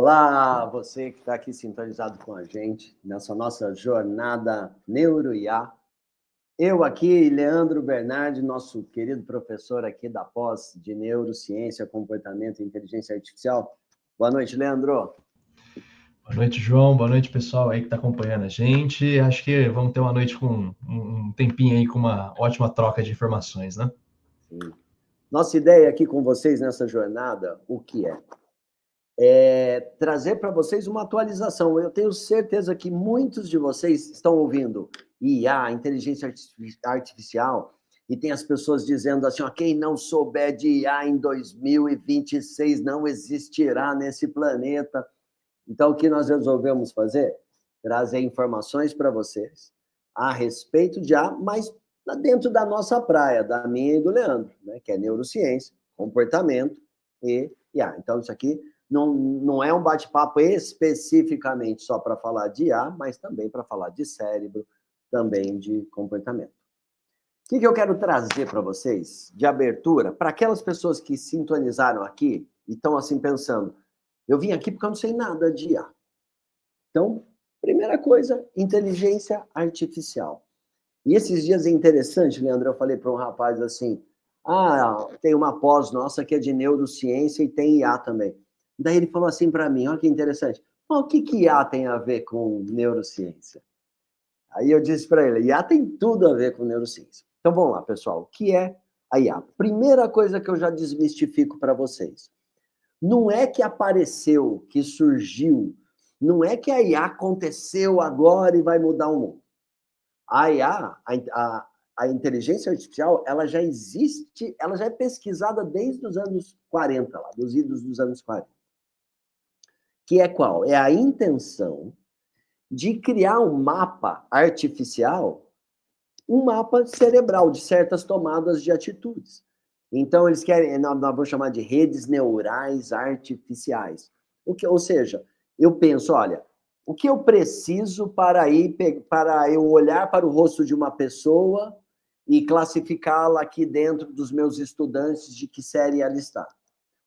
Olá, você que está aqui sintonizado com a gente nessa nossa jornada NeuroIA. Eu aqui, Leandro Bernardi, nosso querido professor aqui da pós de Neurociência, Comportamento e Inteligência Artificial. Boa noite, Leandro. Boa noite, João. Boa noite, pessoal aí que está acompanhando a gente. Acho que vamos ter uma noite com um tempinho aí com uma ótima troca de informações, né? Sim. Nossa ideia aqui com vocês nessa jornada, o que é? Trazer para vocês uma atualização. Eu tenho certeza que muitos de vocês estão ouvindo IA, inteligência artificial, e tem as pessoas dizendo assim, ó, quem não souber de IA em 2026 não existirá nesse planeta. Então, o que nós resolvemos fazer? Trazer informações para vocês a respeito de IA, mas dentro da nossa praia, da minha e do Leandro, né, que é neurociência, comportamento e IA. Então, isso aqui não é um bate-papo especificamente só para falar de IA, mas também para falar de cérebro, também de comportamento. O que eu quero trazer para vocês de abertura, para aquelas pessoas que sintonizaram aqui e estão assim pensando, eu vim aqui porque eu não sei nada de IA. Então, primeira coisa, inteligência artificial. E esses dias é interessante, Leandro, eu falei para um rapaz assim, tem uma pós nossa que é de neurociência e tem IA também. Daí ele falou assim para mim, olha que interessante, o que IA tem a ver com neurociência? Aí eu disse para ele, IA tem tudo a ver com neurociência. Então vamos lá, pessoal, o que é a IA? Primeira coisa que eu já desmistifico para vocês. Não é que apareceu, que surgiu, não é que a IA aconteceu agora e vai mudar o mundo. A IA, a inteligência artificial, ela já existe, ela já é pesquisada desde os anos 40, lá, dos idos dos anos 40. Que é qual? É a intenção de criar um mapa artificial, um mapa cerebral de certas tomadas de atitudes. Então, eles querem, nós vamos chamar de redes neurais artificiais. Ou seja, eu penso, olha, o que eu preciso para eu olhar para o rosto de uma pessoa e classificá-la aqui dentro dos meus estudantes de que série ela está?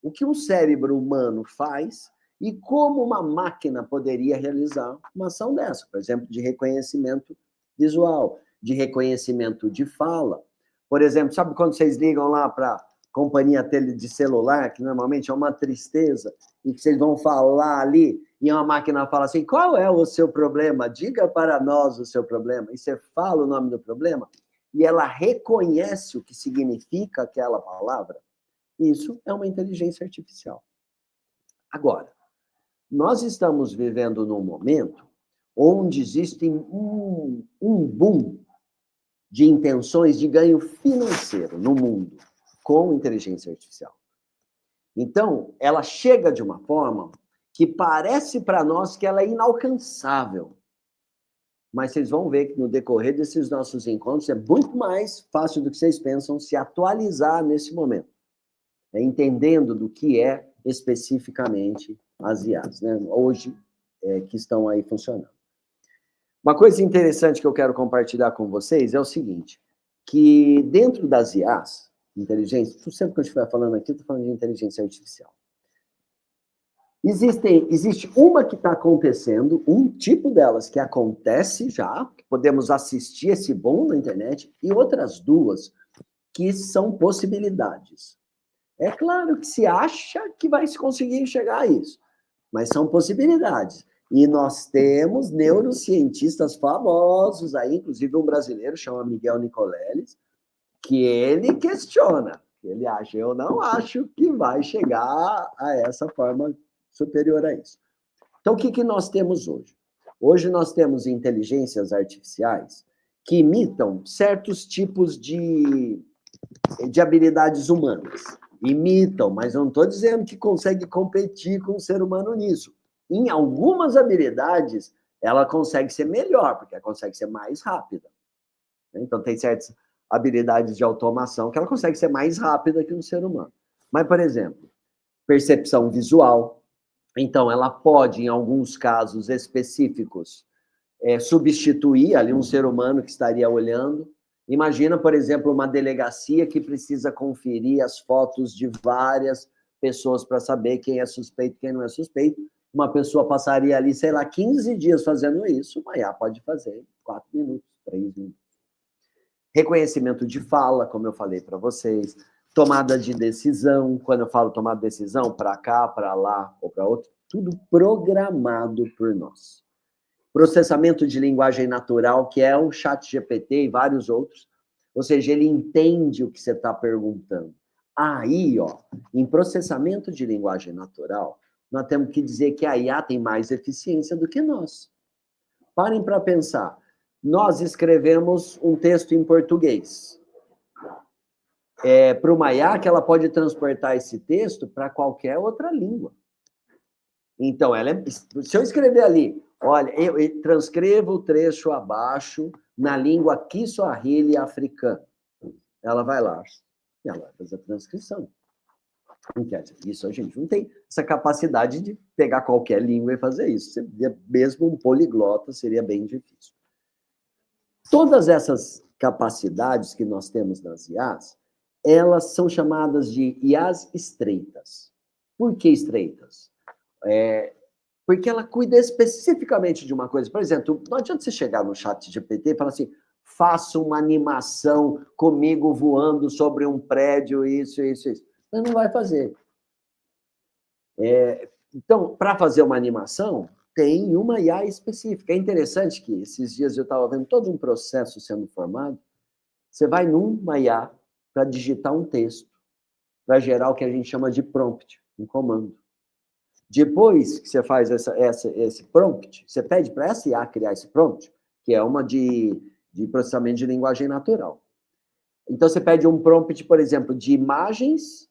O que um cérebro humano faz e como uma máquina poderia realizar uma ação dessa, por exemplo, de reconhecimento visual, de reconhecimento de fala. Por exemplo, sabe quando vocês ligam lá para a companhia de celular, que normalmente é uma tristeza, e que vocês vão falar ali, e uma máquina fala assim, qual é o seu problema? Diga para nós o seu problema. E você fala o nome do problema, e ela reconhece o que significa aquela palavra. Isso é uma inteligência artificial. Agora, nós estamos vivendo num momento onde existe um boom de intenções de ganho financeiro no mundo com inteligência artificial. Então, ela chega de uma forma que parece para nós que ela é inalcançável. Mas vocês vão ver que no decorrer desses nossos encontros é muito mais fácil do que vocês pensam se atualizar nesse momento, entendendo do que é especificamente as IAs, né? Hoje, que estão aí funcionando. Uma coisa interessante que eu quero compartilhar com vocês é o seguinte, que dentro das IAs, inteligência, sempre que eu estiver falando aqui, eu estou falando de inteligência artificial. Existe uma que está acontecendo, um tipo delas que acontece já, que podemos assistir esse boom na internet, e outras duas que são possibilidades. É claro que se acha que vai se conseguir chegar a isso, mas são possibilidades. E nós temos neurocientistas famosos aí, inclusive um brasileiro, chama Miguel Nicoleles, que ele questiona, ele acha, eu não acho que vai chegar a essa forma superior a isso. Então, o que nós temos hoje? Hoje nós temos inteligências artificiais que imitam certos tipos de habilidades humanas. Imitam, mas eu não estou dizendo que consegue competir com o ser humano nisso. Em algumas habilidades, ela consegue ser melhor, porque ela consegue ser mais rápida. Então, tem certas habilidades de automação que ela consegue ser mais rápida que um ser humano. Mas, por exemplo, percepção visual. Então, ela pode, em alguns casos específicos, substituir ali um ser humano que estaria olhando. Imagina, por exemplo, uma delegacia que precisa conferir as fotos de várias pessoas para saber quem é suspeito e quem não é suspeito. Uma pessoa passaria ali, sei lá, 15 dias fazendo isso, uma IA pode fazer em 4 minutos, 3 minutos. Reconhecimento de fala, como eu falei para vocês. Tomada de decisão, quando eu falo tomada de decisão, para cá, para lá ou para outro, tudo programado por nós. Processamento de linguagem natural, que é o ChatGPT e vários outros, ou seja, ele entende o que você está perguntando. Aí, ó, em processamento de linguagem natural, nós temos que dizer que a IA tem mais eficiência do que nós. Parem para pensar. Nós escrevemos um texto em português. Para uma IA, que ela pode transportar esse texto para qualquer outra língua. Então, se eu escrever ali, olha, eu transcrevo o trecho abaixo na língua Kiswahili africana. Ela vai lá e ela vai fazer a transcrição. Isso a gente não tem essa capacidade de pegar qualquer língua e fazer isso. Mesmo um poliglota seria bem difícil. Todas essas capacidades que nós temos nas IAs, elas são chamadas de IAs estreitas. Por que estreitas? Porque ela cuida especificamente de uma coisa. Por exemplo, não adianta você chegar no ChatGPT e falar assim, faça uma animação comigo voando sobre um prédio, isso. Ele não vai fazer. Então, para fazer uma animação, tem uma IA específica. É interessante que esses dias eu estava vendo todo um processo sendo formado. Você vai numa IA para digitar um texto, para gerar o que a gente chama de prompt, um comando. Depois que você faz esse prompt, você pede para essa IA criar esse prompt, que é uma de processamento de linguagem natural. Então, você pede um prompt, por exemplo, de imagens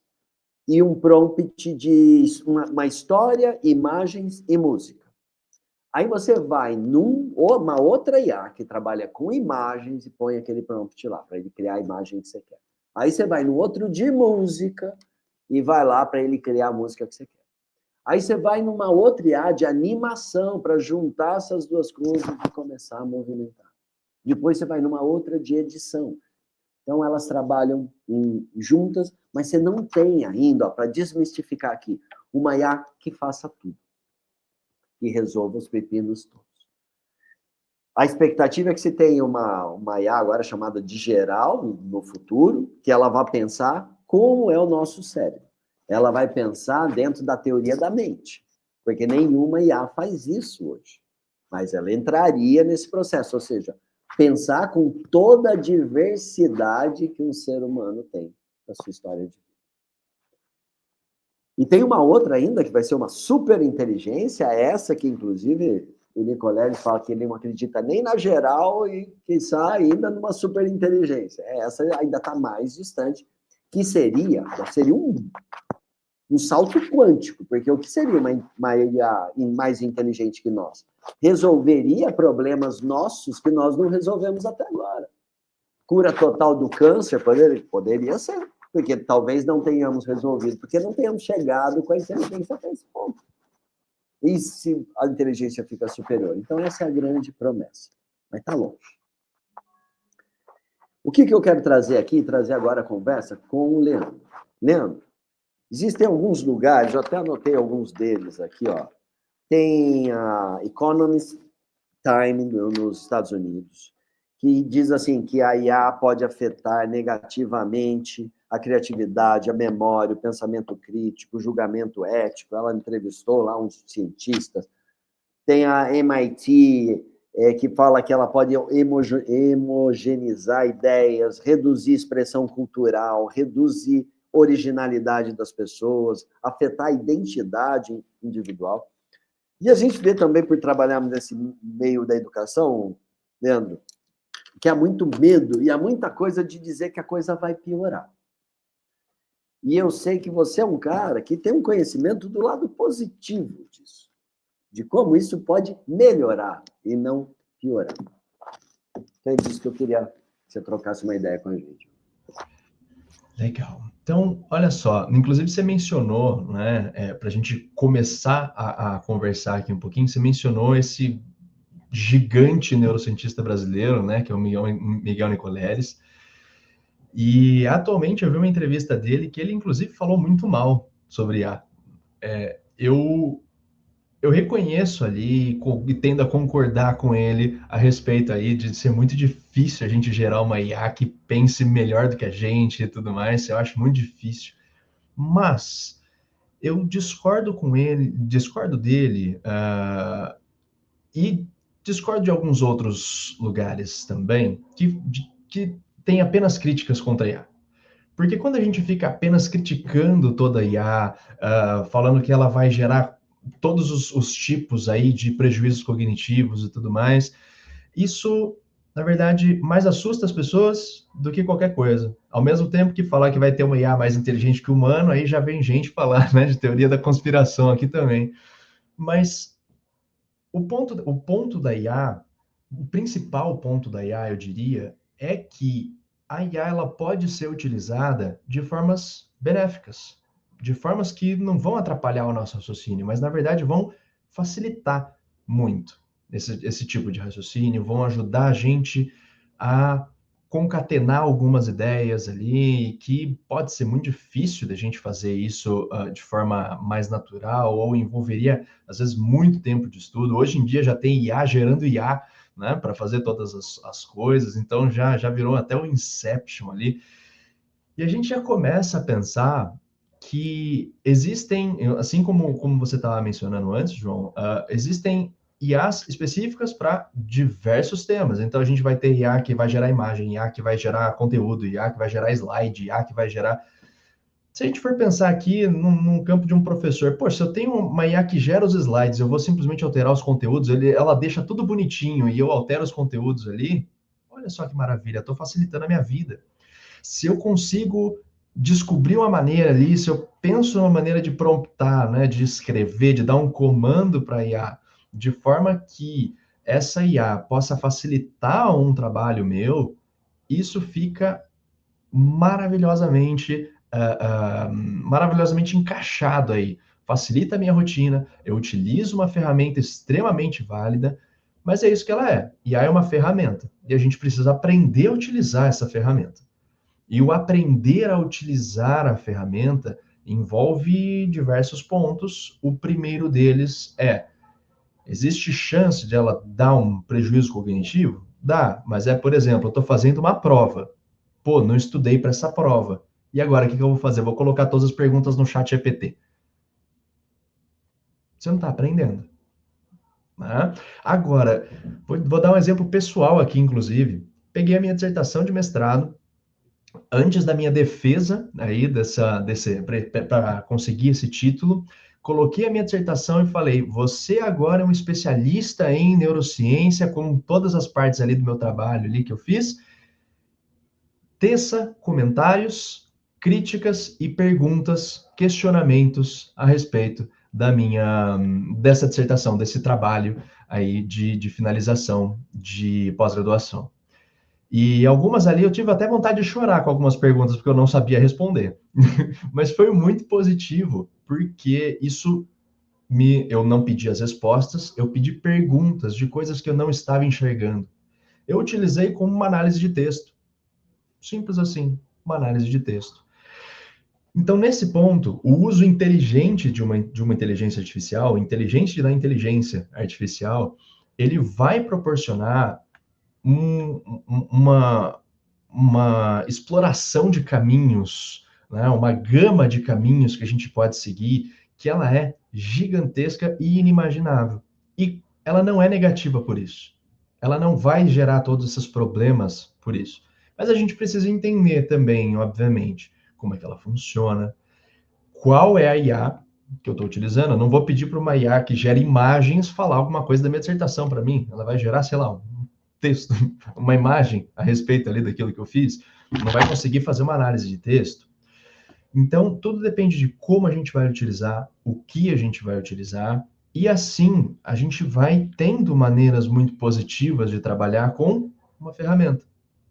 e um prompt de uma história, imagens e música. Aí você vai numa outra IA que trabalha com imagens e põe aquele prompt lá, para ele criar a imagem que você quer. Aí você vai no outro de música e vai lá para ele criar a música que você quer. Aí você vai numa outra IA de animação para juntar essas duas coisas e começar a movimentar. Depois você vai numa outra de edição. Então, elas trabalham juntas, mas você não tem ainda, para desmistificar aqui, uma IA que faça tudo, que resolva os pepinos todos. A expectativa é que você tenha uma IA agora chamada de geral, no futuro, que ela vai pensar como é o nosso cérebro. Ela vai pensar dentro da teoria da mente, porque nenhuma IA faz isso hoje. Mas ela entraria nesse processo, ou seja, pensar com toda a diversidade que um ser humano tem na sua história de vida. E tem uma outra ainda, que vai ser uma super inteligência, essa que, inclusive, o Nicoleles fala que ele não acredita nem na geral e, quiçá, ainda numa super inteligência. Essa ainda está mais distante, que seria um salto quântico, porque o que seria uma IA mais inteligente que nós? Resolveria problemas nossos que nós não resolvemos até agora. Cura total do câncer poderia ser, porque talvez não tenhamos resolvido, porque não tenhamos chegado com a inteligência até esse ponto. E se a inteligência fica superior? Então, essa é a grande promessa. Mas está longe. O que eu quero trazer aqui, trazer agora a conversa com o Leandro. Leandro, existem alguns lugares, eu até anotei alguns deles aqui, ó. Tem a Economist Time nos Estados Unidos, que diz assim que a IA pode afetar negativamente a criatividade, a memória, o pensamento crítico, o julgamento ético. Ela entrevistou lá uns cientistas. Tem a MIT, que fala que ela pode homogeneizar ideias, reduzir expressão cultural, reduzir originalidade das pessoas, afetar a identidade individual. E a gente vê também, por trabalharmos nesse meio da educação, Leandro, que há muito medo e há muita coisa de dizer que a coisa vai piorar. E eu sei que você é um cara que tem um conhecimento do lado positivo disso, de como isso pode melhorar e não piorar. Então é disso que eu queria que você trocasse uma ideia com a gente. Legal. Então, olha só, inclusive você mencionou, né, para a gente começar a conversar aqui um pouquinho, você mencionou esse gigante neurocientista brasileiro, né, que é o Miguel Nicoleles, e atualmente eu vi uma entrevista dele que ele, inclusive, falou muito mal sobre IA. Eu eu reconheço ali e tendo a concordar com ele a respeito aí de ser muito difícil a gente gerar uma IA que pense melhor do que a gente e tudo mais. Eu acho muito difícil. Mas eu discordo com ele, discordo dele, e discordo de alguns outros lugares também que tem apenas críticas contra a IA. Porque quando a gente fica apenas criticando toda a IA, falando que ela vai gerar todos os tipos aí de prejuízos cognitivos e tudo mais, isso, na verdade, mais assusta as pessoas do que qualquer coisa. Ao mesmo tempo que falar que vai ter uma IA mais inteligente que o humano, aí já vem gente falar, né, de teoria da conspiração aqui também. Mas o ponto da IA, o principal ponto da IA, eu diria, é que a IA ela pode ser utilizada de formas benéficas, de formas que não vão atrapalhar o nosso raciocínio, mas na verdade vão facilitar muito esse tipo de raciocínio, vão ajudar a gente a concatenar algumas ideias ali, que pode ser muito difícil da gente fazer isso de forma mais natural, ou envolveria, às vezes, muito tempo de estudo. Hoje em dia já tem IA gerando IA, né, para fazer todas as coisas, então já virou até o Inception ali. E a gente já começa a pensar que existem, assim como você estava mencionando antes, João, existem IAs específicas para diversos temas. Então a gente vai ter IA que vai gerar imagem, IA que vai gerar conteúdo, IA que vai gerar slide, IA que vai gerar. Se a gente for pensar aqui num campo de um professor, pô, se eu tenho uma IA que gera os slides, eu vou simplesmente alterar os conteúdos, ela deixa tudo bonitinho e eu altero os conteúdos ali, olha só que maravilha, estou facilitando a minha vida. Se eu consigo descobrir uma maneira ali, se eu penso numa maneira de promptar, né, de escrever, de dar um comando para a IA, de forma que essa IA possa facilitar um trabalho meu, isso fica maravilhosamente, maravilhosamente encaixado aí. Facilita a minha rotina, eu utilizo uma ferramenta extremamente válida, mas é isso que ela é. IA é uma ferramenta, e a gente precisa aprender a utilizar essa ferramenta. E o aprender a utilizar a ferramenta envolve diversos pontos. O primeiro deles é: existe chance de ela dar um prejuízo cognitivo? Dá, mas por exemplo, eu estou fazendo uma prova. Pô, não estudei para essa prova. E agora, o que eu vou fazer? Vou colocar todas as perguntas no chat GPT. Você não está aprendendo. Né? Agora, vou dar um exemplo pessoal aqui, inclusive. Peguei a minha dissertação de mestrado, antes da minha defesa aí para conseguir esse título, coloquei a minha dissertação e falei: você agora é um especialista em neurociência, com todas as partes ali do meu trabalho ali que eu fiz. Teça comentários, críticas e perguntas, questionamentos a respeito dessa dissertação, desse trabalho aí de finalização de pós-graduação. E algumas ali eu tive até vontade de chorar com algumas perguntas, porque eu não sabia responder. Mas foi muito positivo, porque eu não pedi as respostas, eu pedi perguntas de coisas que eu não estava enxergando. Eu utilizei como uma análise de texto. Simples assim, uma análise de texto. Então, nesse ponto, o uso inteligente de uma inteligência artificial, inteligente da inteligência artificial, ele vai proporcionar uma exploração de caminhos, né? Uma gama de caminhos que a gente pode seguir, que ela é gigantesca e inimaginável. E ela não é negativa por isso. Ela não vai gerar todos esses problemas por isso. Mas a gente precisa entender também, obviamente, como é que ela funciona, qual é a IA que eu estou utilizando. Eu não vou pedir para uma IA que gera imagens falar alguma coisa da minha dissertação para mim. Ela vai gerar, sei lá, um texto, uma imagem a respeito ali daquilo que eu fiz. Não vai conseguir fazer uma análise de texto. Então, tudo depende de como a gente vai utilizar, o que a gente vai utilizar, e assim a gente vai tendo maneiras muito positivas de trabalhar com uma ferramenta.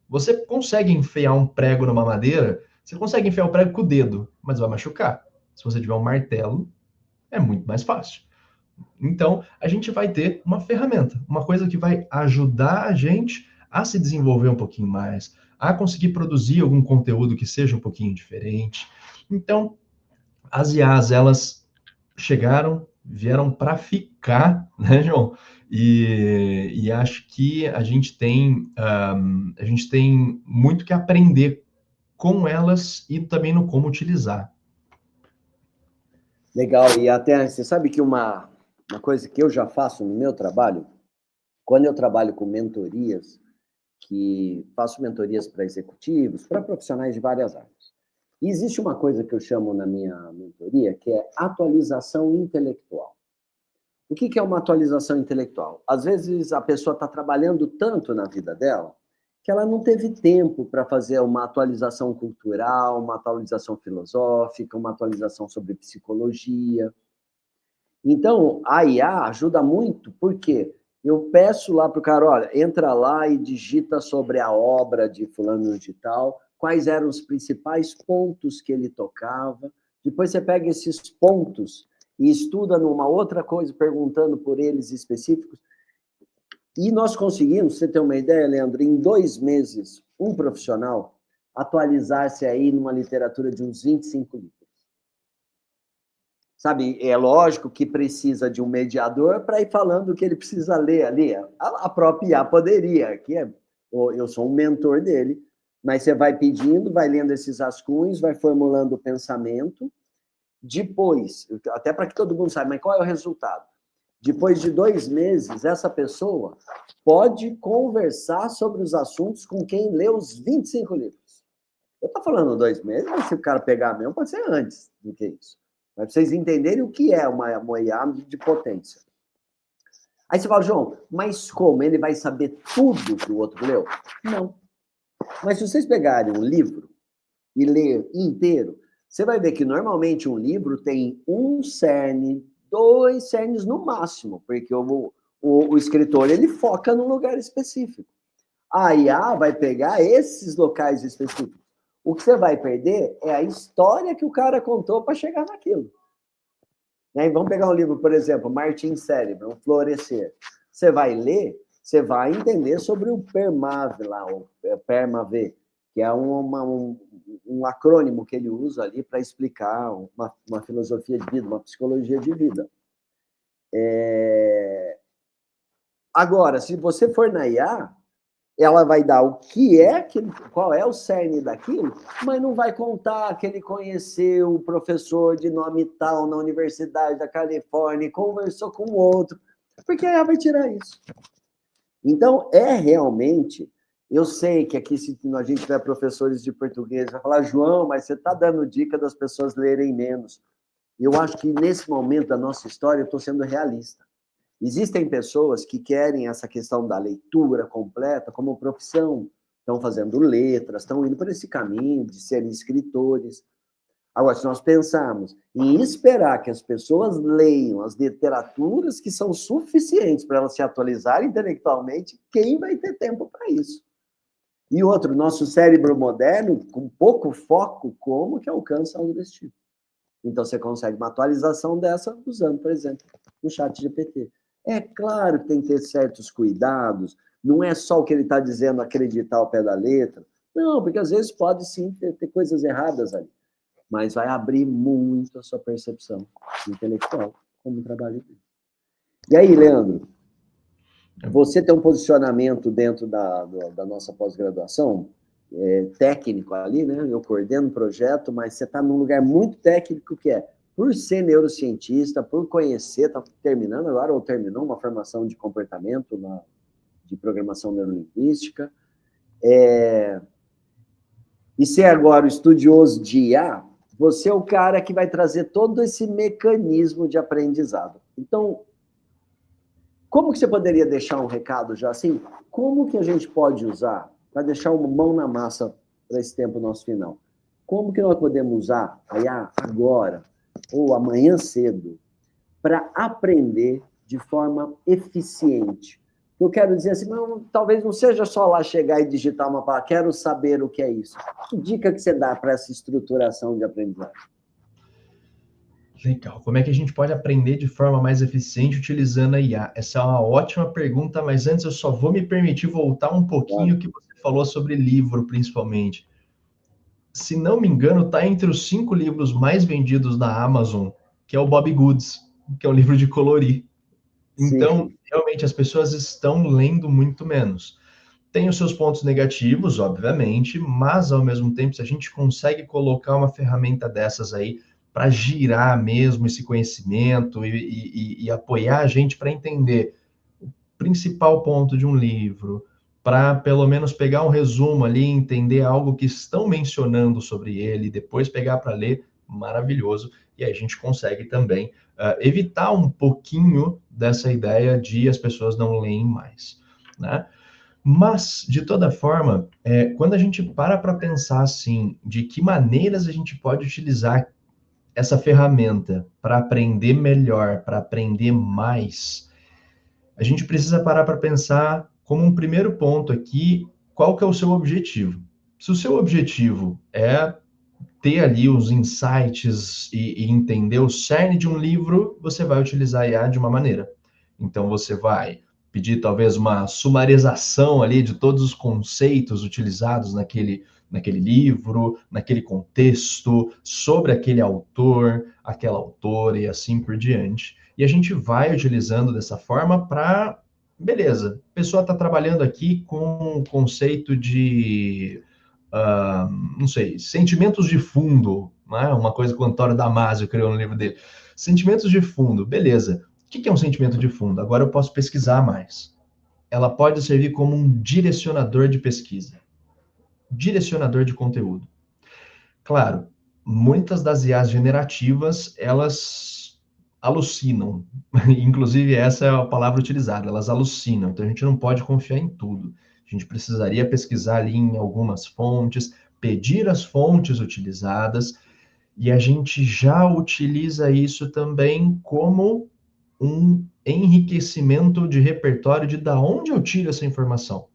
Você consegue enfiar um prego numa madeira, você consegue enfiar o prego com o dedo, mas vai machucar. Se você tiver um martelo, é muito mais fácil. Então, a gente vai ter uma ferramenta, uma coisa que vai ajudar a gente a se desenvolver um pouquinho mais, a conseguir produzir algum conteúdo que seja um pouquinho diferente. Então, as IAs, elas chegaram vieram para ficar, né, João? E acho que a gente tem muito que aprender com elas e também no como utilizar. Legal, e até você sabe que uma coisa que eu já faço no meu trabalho, quando eu trabalho com mentorias, que faço mentorias para executivos, para profissionais de várias áreas. E existe uma coisa que eu chamo na minha mentoria, que é atualização intelectual. O que é uma atualização intelectual? Às vezes a pessoa está trabalhando tanto na vida dela que ela não teve tempo para fazer uma atualização cultural, uma atualização filosófica, uma atualização sobre psicologia. Então, a IA ajuda muito, porque eu peço lá para o cara, olha, entra lá e digita sobre a obra de fulano de tal, quais eram os principais pontos que ele tocava. Depois você pega esses pontos e estuda numa outra coisa, perguntando por eles específicos. E nós conseguimos, você ter uma ideia, Leandro, em 2 meses, um profissional atualizar-se aí numa literatura de uns 25 livros. Sabe, é lógico que precisa de um mediador para ir falando o que ele precisa ler ali. A própria IA poderia, eu sou um mentor dele, mas você vai pedindo, vai lendo esses rascunhos, vai formulando o pensamento. Depois, até para que todo mundo saiba, mas qual é o resultado? Depois de 2 meses, essa pessoa pode conversar sobre os assuntos com quem lê os 25 livros. Eu estou falando 2 meses, mas se o cara pegar mesmo, pode ser antes do que isso. Para vocês entenderem o que é uma IA de potência. Aí você fala, João, mas como? Ele vai saber tudo que o outro leu? Não. Mas se vocês pegarem um livro e ler inteiro, você vai ver que normalmente um livro tem um cerne, 2 cernes no máximo, porque o escritor ele foca num lugar específico. A IA vai pegar esses locais específicos. O que você vai perder é a história que o cara contou para chegar naquilo. E vamos pegar um livro, por exemplo, Martin Seligman, O Florescer. Você vai ler, você vai entender sobre o PERMAV lá, o PERMAV, que é um acrônimo que ele usa ali para explicar uma filosofia de vida, uma psicologia de vida. Agora, se você for na IA, ela vai dar o que é, qual é o cerne daquilo, mas não vai contar que ele conheceu o professor de nome tal na Universidade da Califórnia e conversou com outro, porque a IA vai tirar isso. Então, realmente... Eu sei que aqui, se a gente tiver professores de português, vai falar, João, mas você está dando dica das pessoas lerem menos. Eu acho que, nesse momento da nossa história, eu estou sendo realista. Existem pessoas que querem essa questão da leitura completa como profissão, estão fazendo letras, estão indo por esse caminho de serem escritores. Agora, se nós pensarmos em esperar que as pessoas leiam as literaturas que são suficientes para elas se atualizarem intelectualmente, quem vai ter tempo para isso? E outro, nosso cérebro moderno, com pouco foco, como que alcança algo desse tipo? Então, você consegue uma atualização dessa usando, por exemplo, o ChatGPT. É claro que tem que ter certos cuidados, não é só o que ele está dizendo acreditar ao pé da letra. Não, porque às vezes pode sim ter coisas erradas ali, mas vai abrir muito a sua percepção intelectual como trabalho. E aí, Leandro? Você tem um posicionamento dentro da nossa pós-graduação, técnico ali, né? Eu coordeno o projeto, mas você está num lugar muito técnico que é, por ser neurocientista, por conhecer, está terminando agora, ou terminou uma formação de comportamento de programação neurolinguística, e ser agora o estudioso de IA, você é o cara que vai trazer todo esse mecanismo de aprendizado. Então, como que você poderia deixar um recado já assim? Como que a gente pode usar, para deixar uma mão na massa para esse tempo nosso final? Como que nós podemos usar a IA agora, ou amanhã cedo, para aprender de forma eficiente? Eu quero dizer assim, talvez não seja só lá chegar e digitar uma palavra, quero saber o que é isso. Que dica que você dá para essa estruturação de aprendizagem? Legal. Como é que a gente pode aprender de forma mais eficiente utilizando a IA? Essa é uma ótima pergunta, mas antes eu só vou me permitir voltar um pouquinho que você falou sobre livro, principalmente. Se não me engano, está entre os 5 livros mais vendidos da Amazon, que é o Bob Goods, que é o livro de colorir. Então, Sim, realmente, as pessoas estão lendo muito menos. Tem os seus pontos negativos, obviamente, mas, ao mesmo tempo, se a gente consegue colocar uma ferramenta dessas aí para girar mesmo esse conhecimento e apoiar a gente para entender o principal ponto de um livro, para pelo menos pegar um resumo ali, entender algo que estão mencionando sobre ele, depois pegar para ler, maravilhoso. E aí a gente consegue também evitar um pouquinho dessa ideia de as pessoas não leem mais, né? Mas, de toda forma, quando a gente para pensar assim, de que maneiras a gente pode utilizar essa ferramenta para aprender melhor, para aprender mais, a gente precisa parar para pensar como um primeiro ponto aqui, qual que é o seu objetivo. Se o seu objetivo é ter ali os insights e entender o cerne de um livro, você vai utilizar a IA de uma maneira. Então, você vai pedir talvez uma sumarização ali de todos os conceitos utilizados naquele livro, naquele contexto, sobre aquele autor, aquela autora e assim por diante. E a gente vai utilizando dessa forma para, beleza, a pessoa está trabalhando aqui com o conceito de não sei, sentimentos de fundo, né? Uma coisa que o Antônio Damasio criou no livro dele. Sentimentos de fundo, beleza. O que é um sentimento de fundo? Agora eu posso pesquisar mais. Ela pode servir como um direcionador de pesquisa, direcionador de conteúdo. Claro, muitas das IAs generativas, elas alucinam. Inclusive, essa é a palavra utilizada, elas alucinam. Então, a gente não pode confiar em tudo. A gente precisaria pesquisar ali em algumas fontes, pedir as fontes utilizadas, e a gente já utiliza isso também como um enriquecimento de repertório de da onde eu tiro essa informação.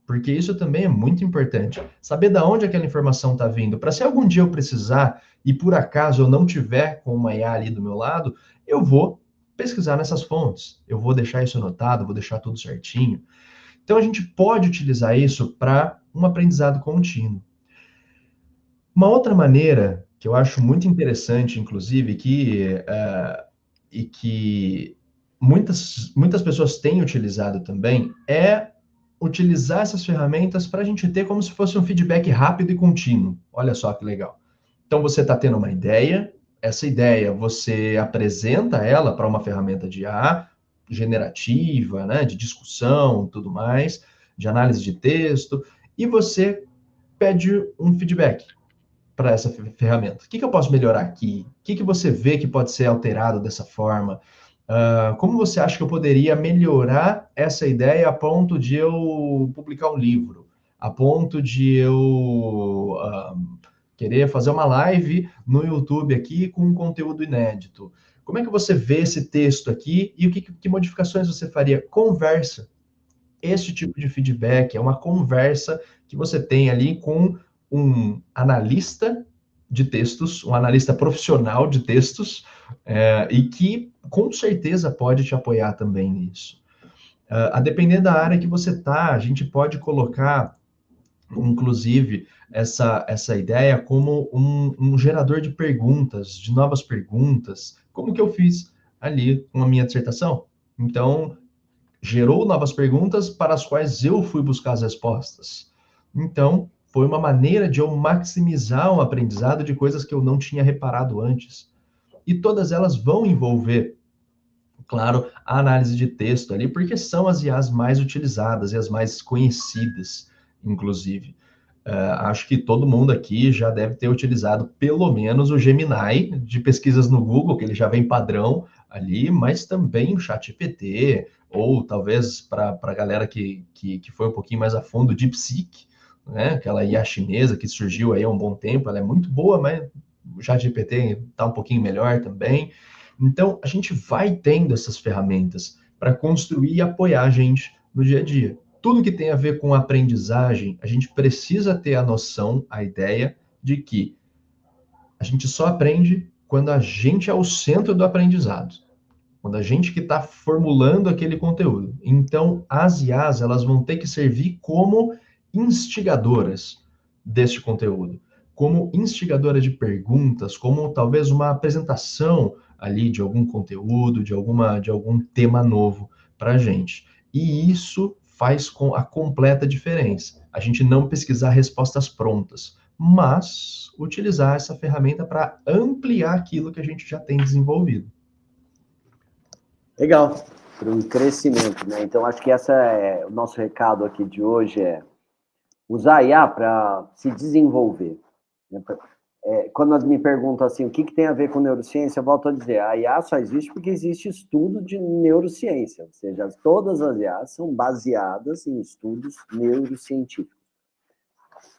Porque isso também é muito importante. Saber da onde aquela informação está vindo. Para se algum dia eu precisar e por acaso eu não tiver com uma IA ali do meu lado, eu vou pesquisar nessas fontes. Eu vou deixar isso anotado, vou deixar tudo certinho. Então a gente pode utilizar isso para um aprendizado contínuo. Uma outra maneira que eu acho muito interessante, inclusive, e que muitas pessoas têm utilizado também, é utilizar essas ferramentas para a gente ter como se fosse um feedback rápido e contínuo. Olha só que legal. Então você está tendo uma ideia, essa ideia você apresenta ela para uma ferramenta de IA generativa, né, de discussão, tudo mais, de análise de texto, e você pede um feedback para essa ferramenta. O que eu posso melhorar aqui? O que você vê que pode ser alterado dessa forma? Como você acha que eu poderia melhorar essa ideia a ponto de eu publicar um livro? A ponto de eu querer fazer uma live no YouTube aqui com um conteúdo inédito? Como é que você vê esse texto aqui e que modificações você faria? Conversa. Este tipo de feedback é uma conversa que você tem ali com um analista de textos, um analista profissional de textos, e que com certeza pode te apoiar também nisso. A depender da área que você está, a gente pode colocar, inclusive, essa ideia como um gerador de perguntas, de novas perguntas, como que eu fiz ali com a minha dissertação. Então, gerou novas perguntas para as quais eu fui buscar as respostas. Então, foi uma maneira de eu maximizar o aprendizado de coisas que eu não tinha reparado antes. E todas elas vão envolver, claro, a análise de texto ali, porque são as IAs mais utilizadas e as mais conhecidas, inclusive. Acho que todo mundo aqui já deve ter utilizado pelo menos o Gemini de pesquisas no Google, que ele já vem padrão ali, mas também o ChatGPT, ou talvez para a galera que foi um pouquinho mais a fundo, o DeepSeek, né? Aquela IA chinesa que surgiu aí há um bom tempo, ela é muito boa, mas o ChatGPT está um pouquinho melhor também. Então, a gente vai tendo essas ferramentas para construir e apoiar a gente no dia a dia. Tudo que tem a ver com aprendizagem, a gente precisa ter a noção, a ideia de que a gente só aprende quando a gente é o centro do aprendizado, quando a gente que está formulando aquele conteúdo. Então, as IAs, elas vão ter que servir como instigadoras deste conteúdo, como instigadora de perguntas, como talvez uma apresentação ali de algum conteúdo, de algum tema novo para a gente. E isso faz a completa diferença. A gente não pesquisar respostas prontas, mas utilizar essa ferramenta para ampliar aquilo que a gente já tem desenvolvido. Legal, para um crescimento, né? Então, acho que essa é o nosso recado aqui de hoje, é usar a IA para se desenvolver. Quando me perguntam assim, o que tem a ver com neurociência, eu volto a dizer, a IA só existe porque existe estudo de neurociência, ou seja, todas as IAs são baseadas em estudos neurocientíficos.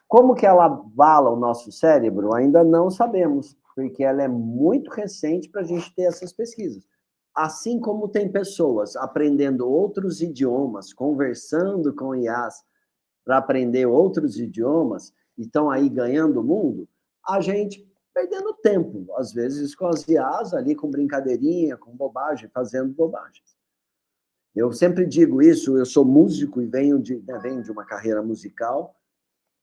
Como que ela abala o nosso cérebro? Ainda não sabemos, porque ela é muito recente para a gente ter essas pesquisas. Assim como tem pessoas aprendendo outros idiomas, conversando com IAs para aprender outros idiomas, e estão aí ganhando o mundo, a gente perdendo tempo, às vezes com as IAs ali, com brincadeirinha, com bobagem, fazendo bobagens. Eu sempre digo isso, eu sou músico e venho de uma carreira musical,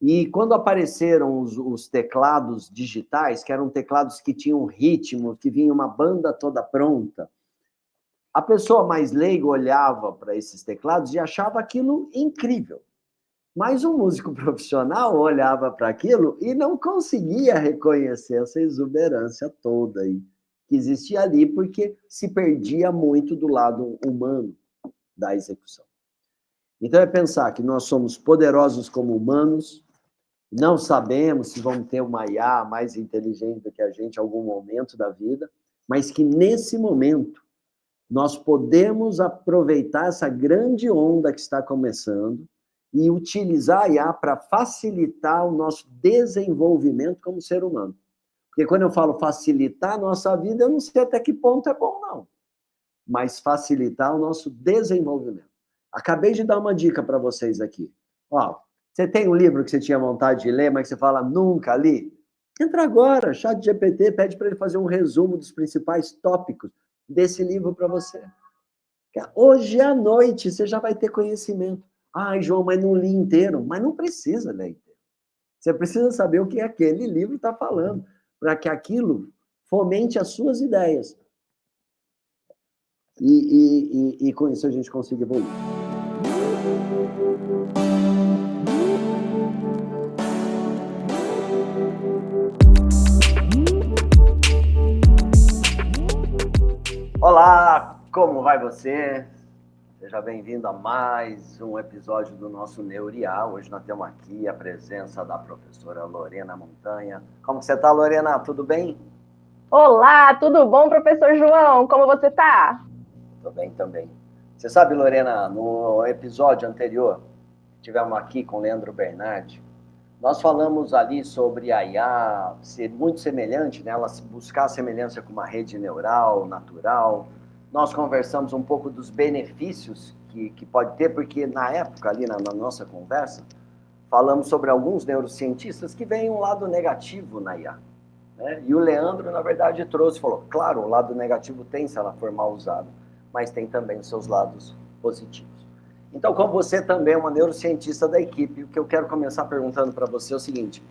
e quando apareceram os teclados digitais, que eram teclados que tinham ritmo, que vinha uma banda toda pronta, a pessoa mais leiga olhava para esses teclados e achava aquilo incrível. Mas um músico profissional olhava para aquilo e não conseguia reconhecer essa exuberância toda aí que existia ali, porque se perdia muito do lado humano da execução. Então, é pensar que nós somos poderosos como humanos, não sabemos se vamos ter uma IA mais inteligente do que a gente em algum momento da vida, mas que nesse momento nós podemos aproveitar essa grande onda que está começando e utilizar a IA para facilitar o nosso desenvolvimento como ser humano. Porque quando eu falo facilitar a nossa vida, eu não sei até que ponto é bom, não. Mas facilitar o nosso desenvolvimento. Acabei de dar uma dica para vocês aqui. Ó, você tem um livro que você tinha vontade de ler, mas que você fala, nunca li? Entra agora, ChatGPT, pede para ele fazer um resumo dos principais tópicos desse livro para você. Hoje à noite você já vai ter conhecimento. Ai, João, mas não li inteiro. Mas não precisa ler inteiro. Você precisa saber o que aquele livro está falando, para que aquilo fomente as suas ideias. E com isso a gente consiga evoluir. Olá, como vai você? Seja bem-vindo a mais um episódio do nosso Neurial. Hoje nós temos aqui a presença da professora Lorena Montanha. Como você está, Lorena? Tudo bem? Olá, tudo bom, professor João? Como você está? Tudo bem também. Você sabe, Lorena, no episódio anterior, tivemos aqui com o Leandro Bernardi, nós falamos ali sobre a IA ser muito semelhante, né? Ela buscar semelhança com uma rede neural, natural. Nós conversamos um pouco dos benefícios que pode ter, porque na época, ali na nossa conversa, falamos sobre alguns neurocientistas que veem um lado negativo na IA. Né? E o Leandro, na verdade, falou, claro, o lado negativo tem se ela for mal usada, mas tem também os seus lados positivos. Então, como você também é uma neurocientista da equipe, o que eu quero começar perguntando para você é o seguinte,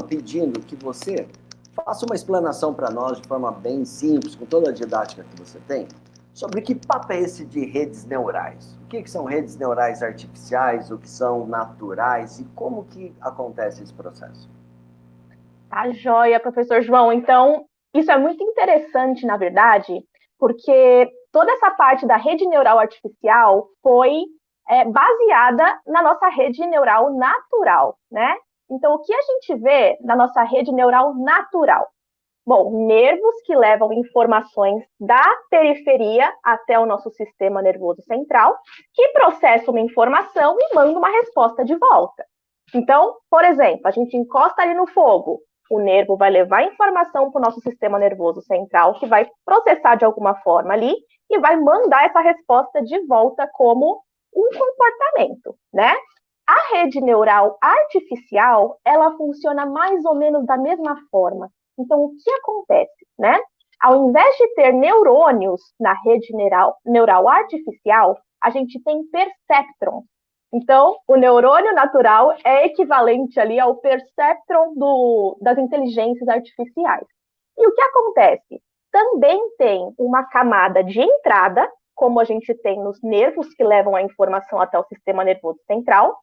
pedindo que você faça uma explanação para nós de forma bem simples, com toda a didática que você tem, sobre que papo é esse de redes neurais. O que são redes neurais artificiais, o que são naturais e como que acontece esse processo? Tá joia, professor João. Então, isso é muito interessante, na verdade, porque toda essa parte da rede neural artificial foi baseada na nossa rede neural natural, né? Então, o que a gente vê na nossa rede neural natural? Bom, nervos que levam informações da periferia até o nosso sistema nervoso central, que processa uma informação e manda uma resposta de volta. Então, por exemplo, a gente encosta ali no fogo, o nervo vai levar informação para o nosso sistema nervoso central, que vai processar de alguma forma ali e vai mandar essa resposta de volta como um comportamento, né? A rede neural artificial, ela funciona mais ou menos da mesma forma. Então, o que acontece, né? Ao invés de ter neurônios na rede neural artificial, a gente tem perceptrons. Então, o neurônio natural é equivalente ali ao perceptron das inteligências artificiais. E o que acontece? também tem uma camada de entrada, como a gente tem nos nervos que levam a informação até o sistema nervoso central.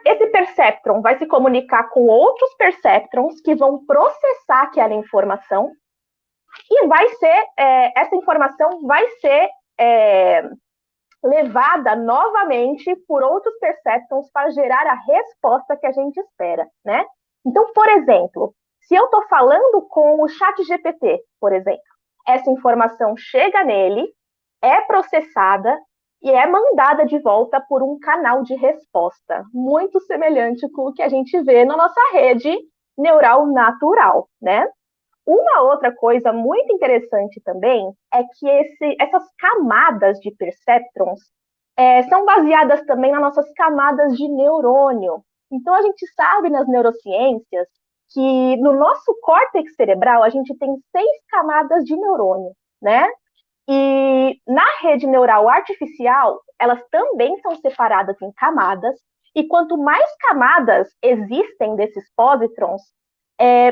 Esse perceptron vai se comunicar com outros perceptrons que vão processar aquela informação e essa informação vai ser levada novamente por outros perceptrons para gerar a resposta que a gente espera, né? Então, por exemplo, se eu estou falando com o ChatGPT, por exemplo, essa informação chega nele, é processada e é mandada de volta por um canal de resposta, muito semelhante com o que a gente vê na nossa rede neural natural, né? Uma outra coisa muito interessante também é que essas camadas de perceptrons são baseadas também nas nossas camadas de neurônio. Então, a gente sabe nas neurociências que no nosso córtex cerebral a gente tem 6 camadas de neurônio, né? E na rede neural artificial, elas também são separadas em camadas, e quanto mais camadas existem desses positrons,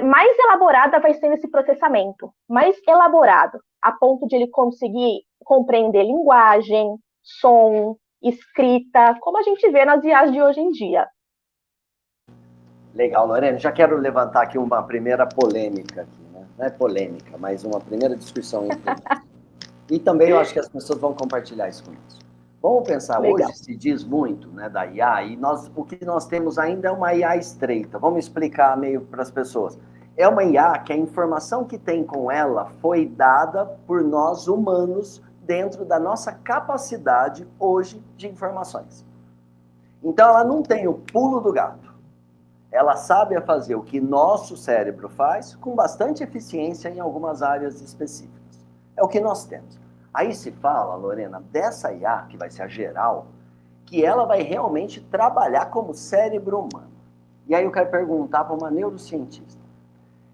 mais elaborada vai ser esse processamento, mais elaborado, a ponto de ele conseguir compreender linguagem, som, escrita, como a gente vê nas IAs de hoje em dia. Legal, Lorena. Já quero levantar aqui uma primeira polêmica, aqui, né? Não é polêmica, mas uma primeira discussão entre nós. E também eu acho que as pessoas vão compartilhar isso conosco. Vamos pensar, Legal. Hoje se diz muito, né, da IA, e o que nós temos ainda é uma IA estreita. Vamos explicar meio para as pessoas. É uma IA que a informação que tem com ela foi dada por nós humanos dentro da nossa capacidade hoje de informações. Então ela não tem o pulo do gato. Ela sabe fazer o que nosso cérebro faz com bastante eficiência em algumas áreas específicas. É o que nós temos. Aí se fala, Lorena, dessa IA, que vai ser a geral, que ela vai realmente trabalhar como cérebro humano. E aí eu quero perguntar para uma neurocientista.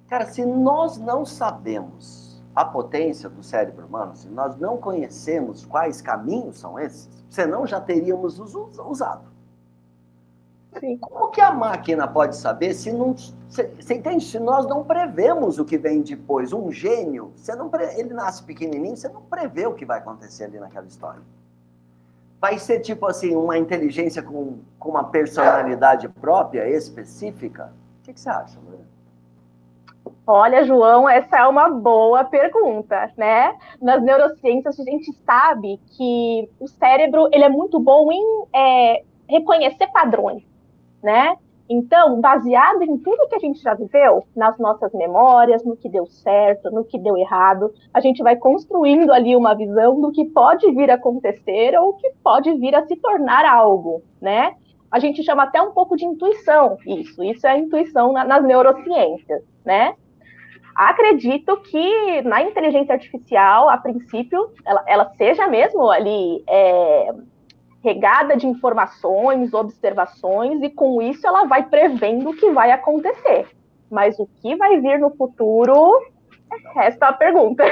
Cara, se nós não sabemos a potência do cérebro humano, se nós não conhecemos quais caminhos são esses, senão já teríamos usado. Sim. Como que a máquina pode saber se não... Você entende? Se nós não prevemos o que vem depois, um gênio, ele nasce pequenininho, você não prevê o que vai acontecer ali naquela história. Vai ser tipo assim, uma inteligência com uma personalidade própria, específica? O que você acha, Lorena? Olha, João, essa é uma boa pergunta, né? Nas neurociências, a gente sabe que o cérebro ele é muito bom em reconhecer padrões, né? Então, baseado em tudo que a gente já viveu, nas nossas memórias, no que deu certo, no que deu errado, a gente vai construindo ali uma visão do que pode vir a acontecer ou que pode vir a se tornar algo, né? A gente chama até um pouco de intuição isso é a intuição nas neurociências, né? Acredito que na inteligência artificial, a princípio, ela seja mesmo ali regada de informações, observações, e com isso ela vai prevendo o que vai acontecer. Mas o que vai vir no futuro, resta a pergunta.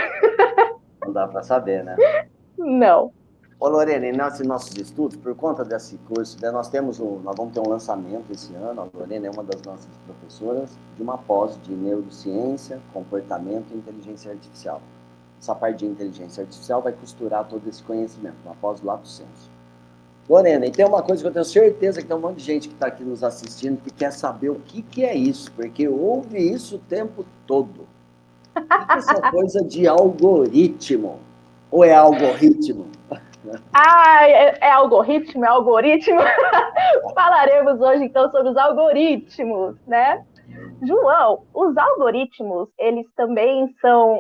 Não dá para saber, né? Não. Ô Lorena, em nossos estudos, por conta desse curso, nós vamos ter um lançamento esse ano. A Lorena é uma das nossas professoras de uma pós de neurociência, comportamento e inteligência artificial. Essa parte de inteligência artificial vai costurar todo esse conhecimento, uma pós do Lato Senso. Lorena, e tem uma coisa que eu tenho certeza que tem um monte de gente que está aqui nos assistindo que quer saber o que é isso, porque ouve isso o tempo todo. O que é essa coisa de algoritmo? Ou é algoritmo? É algoritmo, é algoritmo. Falaremos hoje, então, sobre os algoritmos, né? João, os algoritmos, eles também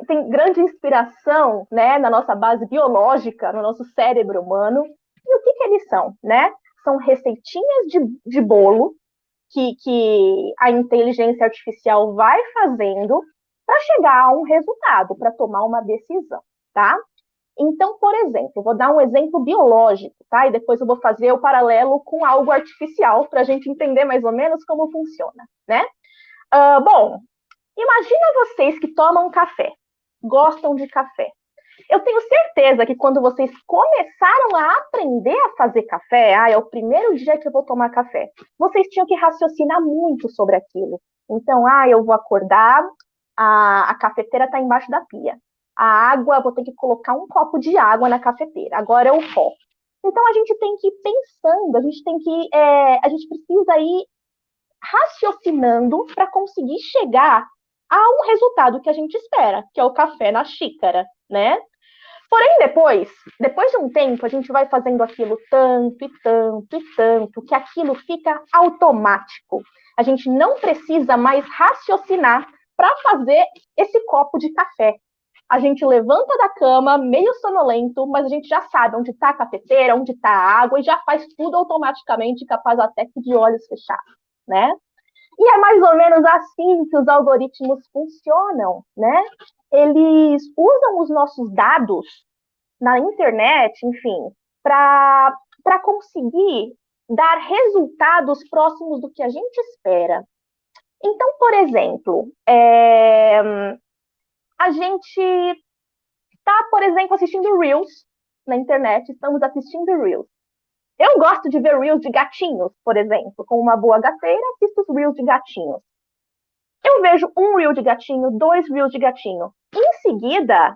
têm grande inspiração, né, na nossa base biológica, no nosso cérebro humano. E o que eles são, né? São receitinhas de bolo que a inteligência artificial vai fazendo para chegar a um resultado, para tomar uma decisão, tá? Então, por exemplo, vou dar um exemplo biológico, tá? E depois eu vou fazer o paralelo com algo artificial para a gente entender mais ou menos como funciona, né? Bom, imagina vocês que tomam café, gostam de café. Eu tenho certeza que quando vocês começaram a aprender a fazer café, é o primeiro dia que eu vou tomar café, vocês tinham que raciocinar muito sobre aquilo. Então, eu vou acordar, a cafeteira está embaixo da pia. A água, vou ter que colocar um copo de água na cafeteira. Agora é o pó. Então, a gente tem que ir pensando, a gente precisa ir raciocinando para conseguir chegar a um resultado que a gente espera, que é o café na xícara, né? Porém, depois de um tempo, a gente vai fazendo aquilo tanto e tanto e tanto, que aquilo fica automático. A gente não precisa mais raciocinar para fazer esse copo de café. A gente levanta da cama, meio sonolento, mas a gente já sabe onde está a cafeteira, onde está a água, e já faz tudo automaticamente, capaz até que de olhos fechados, né? E é mais ou menos assim que os algoritmos funcionam, né? Eles usam os nossos dados na internet, enfim, para conseguir dar resultados próximos do que a gente espera. Então, por exemplo, a gente está, por exemplo, assistindo Reels na internet, estamos assistindo Reels. Eu gosto de ver Reels de gatinhos, por exemplo, com uma boa gateira, assisto os Reels de gatinhos. Eu vejo um Reel de gatinho, 2 Reels de gatinho. Em seguida,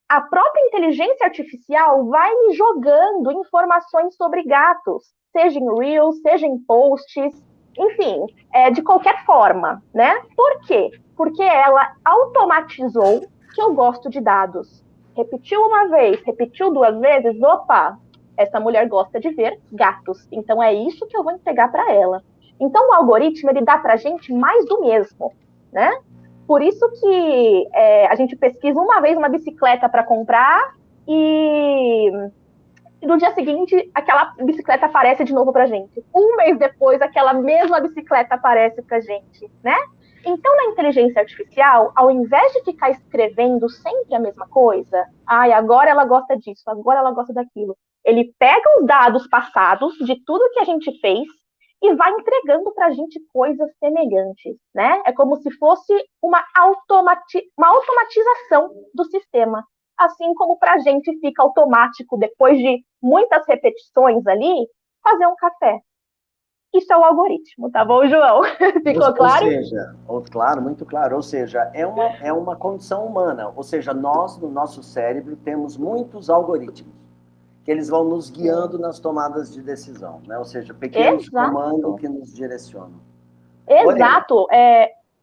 a própria inteligência artificial vai me jogando informações sobre gatos, seja em Reels, seja em posts, enfim, de qualquer forma, né? Por quê? Porque ela automatizou que eu gosto de dados. Repetiu uma vez, repetiu 2 vezes, opa, essa mulher gosta de ver gatos, então é isso que eu vou entregar para ela. Então o algoritmo, ele dá para a gente mais do mesmo, né? Por isso que a gente pesquisa uma vez uma bicicleta para comprar e no dia seguinte aquela bicicleta aparece de novo para a gente. Um mês depois aquela mesma bicicleta aparece para a gente, né? Então, na inteligência artificial, ao invés de ficar escrevendo sempre a mesma coisa, agora ela gosta disso, agora ela gosta daquilo, ele pega os dados passados de tudo que a gente fez e vai entregando para a gente coisas semelhantes, né? É como se fosse uma automatização do sistema. Assim como para a gente fica automático, depois de muitas repetições ali, fazer um café. Isso é o algoritmo, tá bom, João? Ficou claro? Ou seja, claro, muito claro. Ou seja, é uma condição humana. Ou seja, nós, no nosso cérebro, temos muitos algoritmos que eles vão nos guiando nas tomadas de decisão, né? Ou seja, pequenos comandos que nos direcionam. Exato.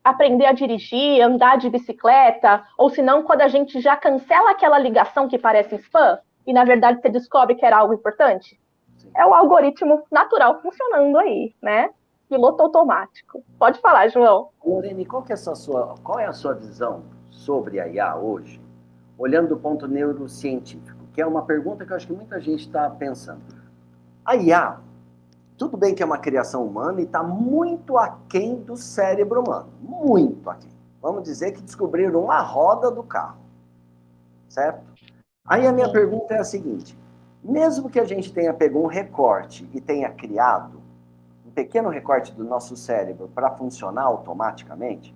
Aprender a dirigir, andar de bicicleta, ou se não, quando a gente já cancela aquela ligação que parece spam, e na verdade você descobre que era algo importante. Sim. É o algoritmo natural funcionando aí, né? Piloto automático. Pode falar, João. Lorene, qual é a sua visão sobre a IA hoje, olhando do ponto neurocientífico? Que é uma pergunta que eu acho que muita gente está pensando. A IA, tudo bem que é uma criação humana e está muito aquém do cérebro humano. Muito aquém. Vamos dizer que descobriram a roda do carro. Certo? Aí a minha pergunta é a seguinte. Mesmo que a gente tenha pego um recorte e tenha criado um pequeno recorte do nosso cérebro para funcionar automaticamente,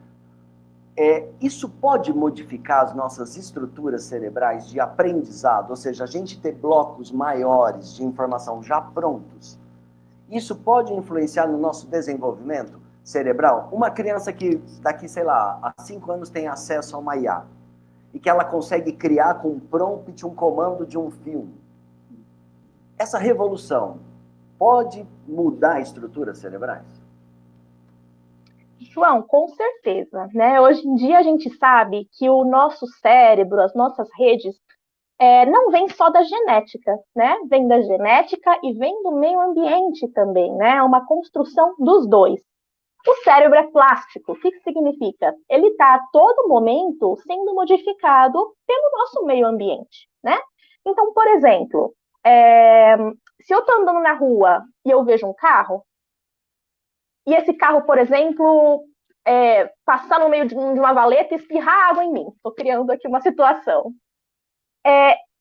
isso pode modificar as nossas estruturas cerebrais de aprendizado, ou seja, a gente ter blocos maiores de informação já prontos. Isso pode influenciar no nosso desenvolvimento cerebral? Uma criança que daqui, sei lá, a 5 anos tem acesso a uma IA e que ela consegue criar com um prompt, um comando de um filme. Essa revolução pode mudar estruturas cerebrais? João, com certeza, né? Hoje em dia a gente sabe que o nosso cérebro, as nossas redes, não vem só da genética, né? Vem da genética e vem do meio ambiente também, né? É uma construção dos dois. O cérebro é plástico. O que significa? Ele está a todo momento sendo modificado pelo nosso meio ambiente, né? Então, por exemplo, se eu estou andando na rua e eu vejo um carro, e esse carro, por exemplo, passar no meio de uma valeta e espirrar água em mim. Estou criando aqui uma situação.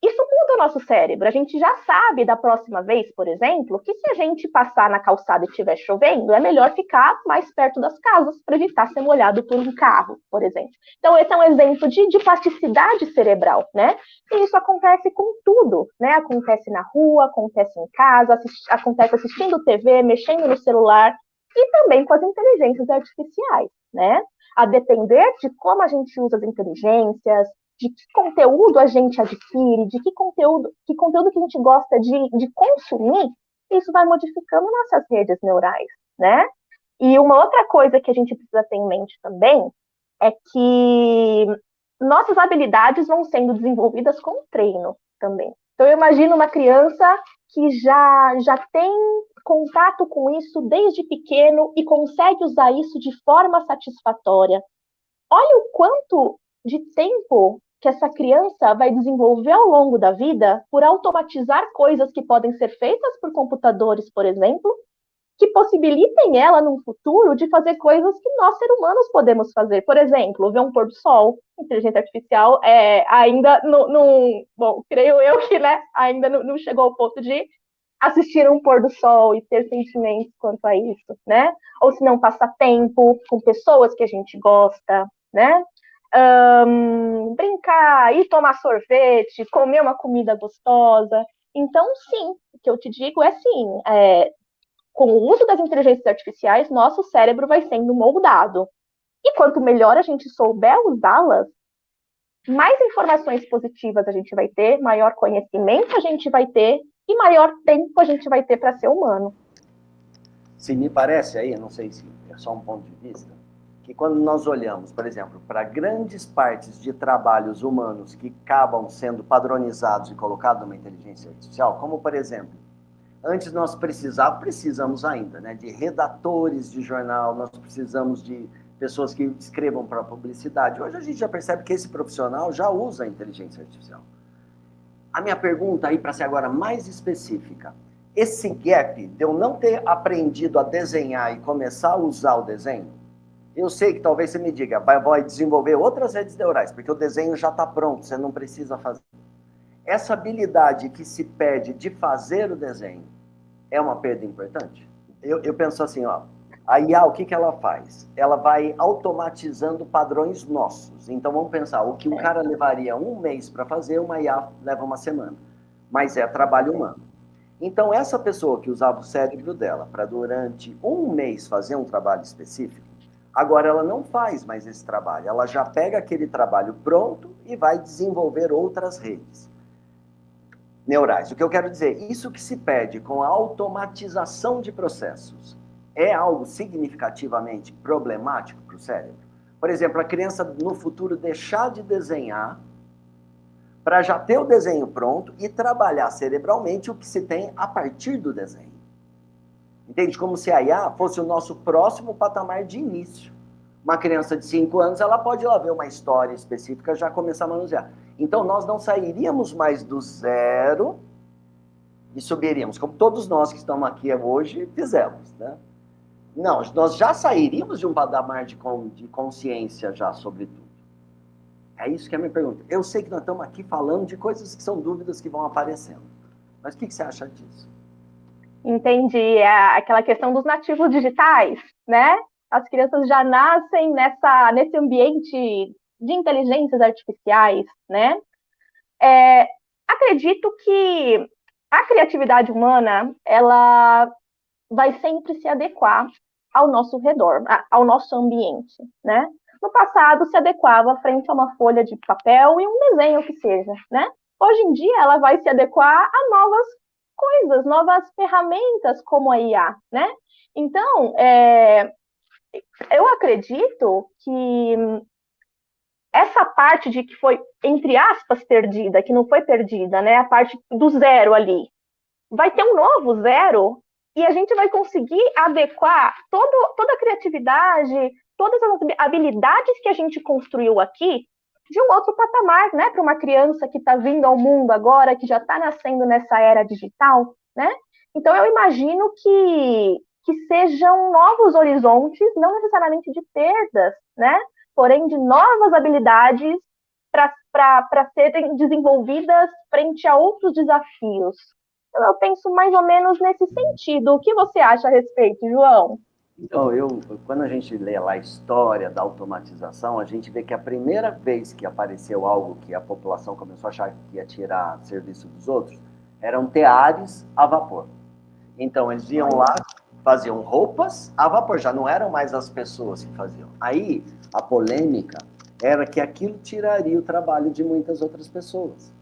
Isso muda o nosso cérebro. A gente já sabe da próxima vez, por exemplo, que se a gente passar na calçada e estiver chovendo, é melhor ficar mais perto das casas para evitar ser molhado por um carro, por exemplo. Então, esse é um exemplo de plasticidade cerebral, né? E isso acontece com tudo, né? Acontece na rua, acontece em casa, acontece assistindo TV, mexendo no celular, e também com as inteligências artificiais, né? a depender de como a gente usa as inteligências, de que conteúdo a gente adquire, de que conteúdo que a gente gosta de consumir, isso vai modificando nossas redes neurais, né? E uma outra coisa que a gente precisa ter em mente também é que nossas habilidades vão sendo desenvolvidas com treino também. Então, eu imagino uma criança que já tem contato com isso desde pequeno e consegue usar isso de forma satisfatória. Olha o quanto de tempo que essa criança vai desenvolver ao longo da vida por automatizar coisas que podem ser feitas por computadores, por exemplo, que possibilitem ela, num futuro, de fazer coisas que nós, seres humanos, podemos fazer. Por exemplo, ver um pôr do sol. Inteligência artificial ainda não... Bom, creio eu que, né, ainda não chegou ao ponto de assistir um pôr do sol e ter sentimentos quanto a isso, né? Ou se não, passar tempo com pessoas que a gente gosta, né? Brincar, ir tomar sorvete, comer uma comida gostosa. Então, sim, o que eu te digo é sim, com o uso das inteligências artificiais, nosso cérebro vai sendo moldado. E quanto melhor a gente souber usá-las, mais informações positivas a gente vai ter, maior conhecimento a gente vai ter e maior tempo a gente vai ter para ser humano. Se me parece aí, não sei se é só um ponto de vista, que quando nós olhamos, por exemplo, para grandes partes de trabalhos humanos que acabam sendo padronizados e colocados numa inteligência artificial, como, por exemplo, antes nós precisamos ainda, né, de redatores de jornal, nós precisamos de pessoas que escrevam para publicidade. Hoje a gente já percebe que esse profissional já usa a inteligência artificial. A minha pergunta aí, para ser agora mais específica, esse gap de eu não ter aprendido a desenhar e começar a usar o desenho, eu sei que talvez você me diga, vai desenvolver outras redes neurais, porque o desenho já está pronto, você não precisa fazer. Essa habilidade que se pede de fazer o desenho é uma perda importante? Eu penso assim, ó, a IA, o que ela faz? Ela vai automatizando padrões nossos. Então, vamos pensar, o que um cara levaria um mês para fazer, uma IA leva uma semana. Mas é trabalho humano. Então, essa pessoa que usava o cérebro dela para durante um mês fazer um trabalho específico, agora ela não faz mais esse trabalho. Ela já pega aquele trabalho pronto e vai desenvolver outras redes neurais. O que eu quero dizer, isso que se pede com a automatização de processos é algo significativamente problemático para o cérebro? Por exemplo, a criança no futuro deixar de desenhar para já ter o desenho pronto e trabalhar cerebralmente o que se tem a partir do desenho. Entende? Como se a IA fosse o nosso próximo patamar de início. Uma criança de 5 anos, ela pode ir lá ver uma história específica e já começar a manusear. Então, nós não sairíamos mais do zero e subiríamos, como todos nós que estamos aqui hoje fizemos, né? Não, nós já sairíamos de um patamar de consciência já sobre tudo. É isso que é a minha pergunta. Eu sei que nós estamos aqui falando de coisas que são dúvidas que vão aparecendo. Mas o que você acha disso? Entendi. É aquela questão dos nativos digitais, né? As crianças já nascem nesse ambiente de inteligências artificiais, né? Acredito que a criatividade humana, ela vai sempre se adequar ao nosso redor, ao nosso ambiente, né? No passado, se adequava frente a uma folha de papel e um desenho que seja, né? Hoje em dia, ela vai se adequar a novas coisas, novas ferramentas como a IA, né? Então, eu acredito que essa parte de que foi, entre aspas, perdida, que não foi perdida, né? A parte do zero ali, vai ter um novo zero e a gente vai conseguir adequar toda a criatividade, todas as habilidades que a gente construiu aqui de um outro patamar, né? Para uma criança que está vindo ao mundo agora, que já está nascendo nessa era digital, né? Então, eu imagino que sejam novos horizontes, não necessariamente de perdas, né? Porém, de novas habilidades para serem desenvolvidas frente a outros desafios. Então, eu penso mais ou menos nesse sentido. O que você acha a respeito, João? Então, quando a gente lê lá a história da automatização, a gente vê que a primeira vez que apareceu algo que a população começou a achar que ia tirar serviço dos outros, eram teares a vapor. Então, eles iam lá, faziam roupas a vapor, já não eram mais as pessoas que faziam. Aí, a polêmica era que aquilo tiraria o trabalho de muitas outras pessoas.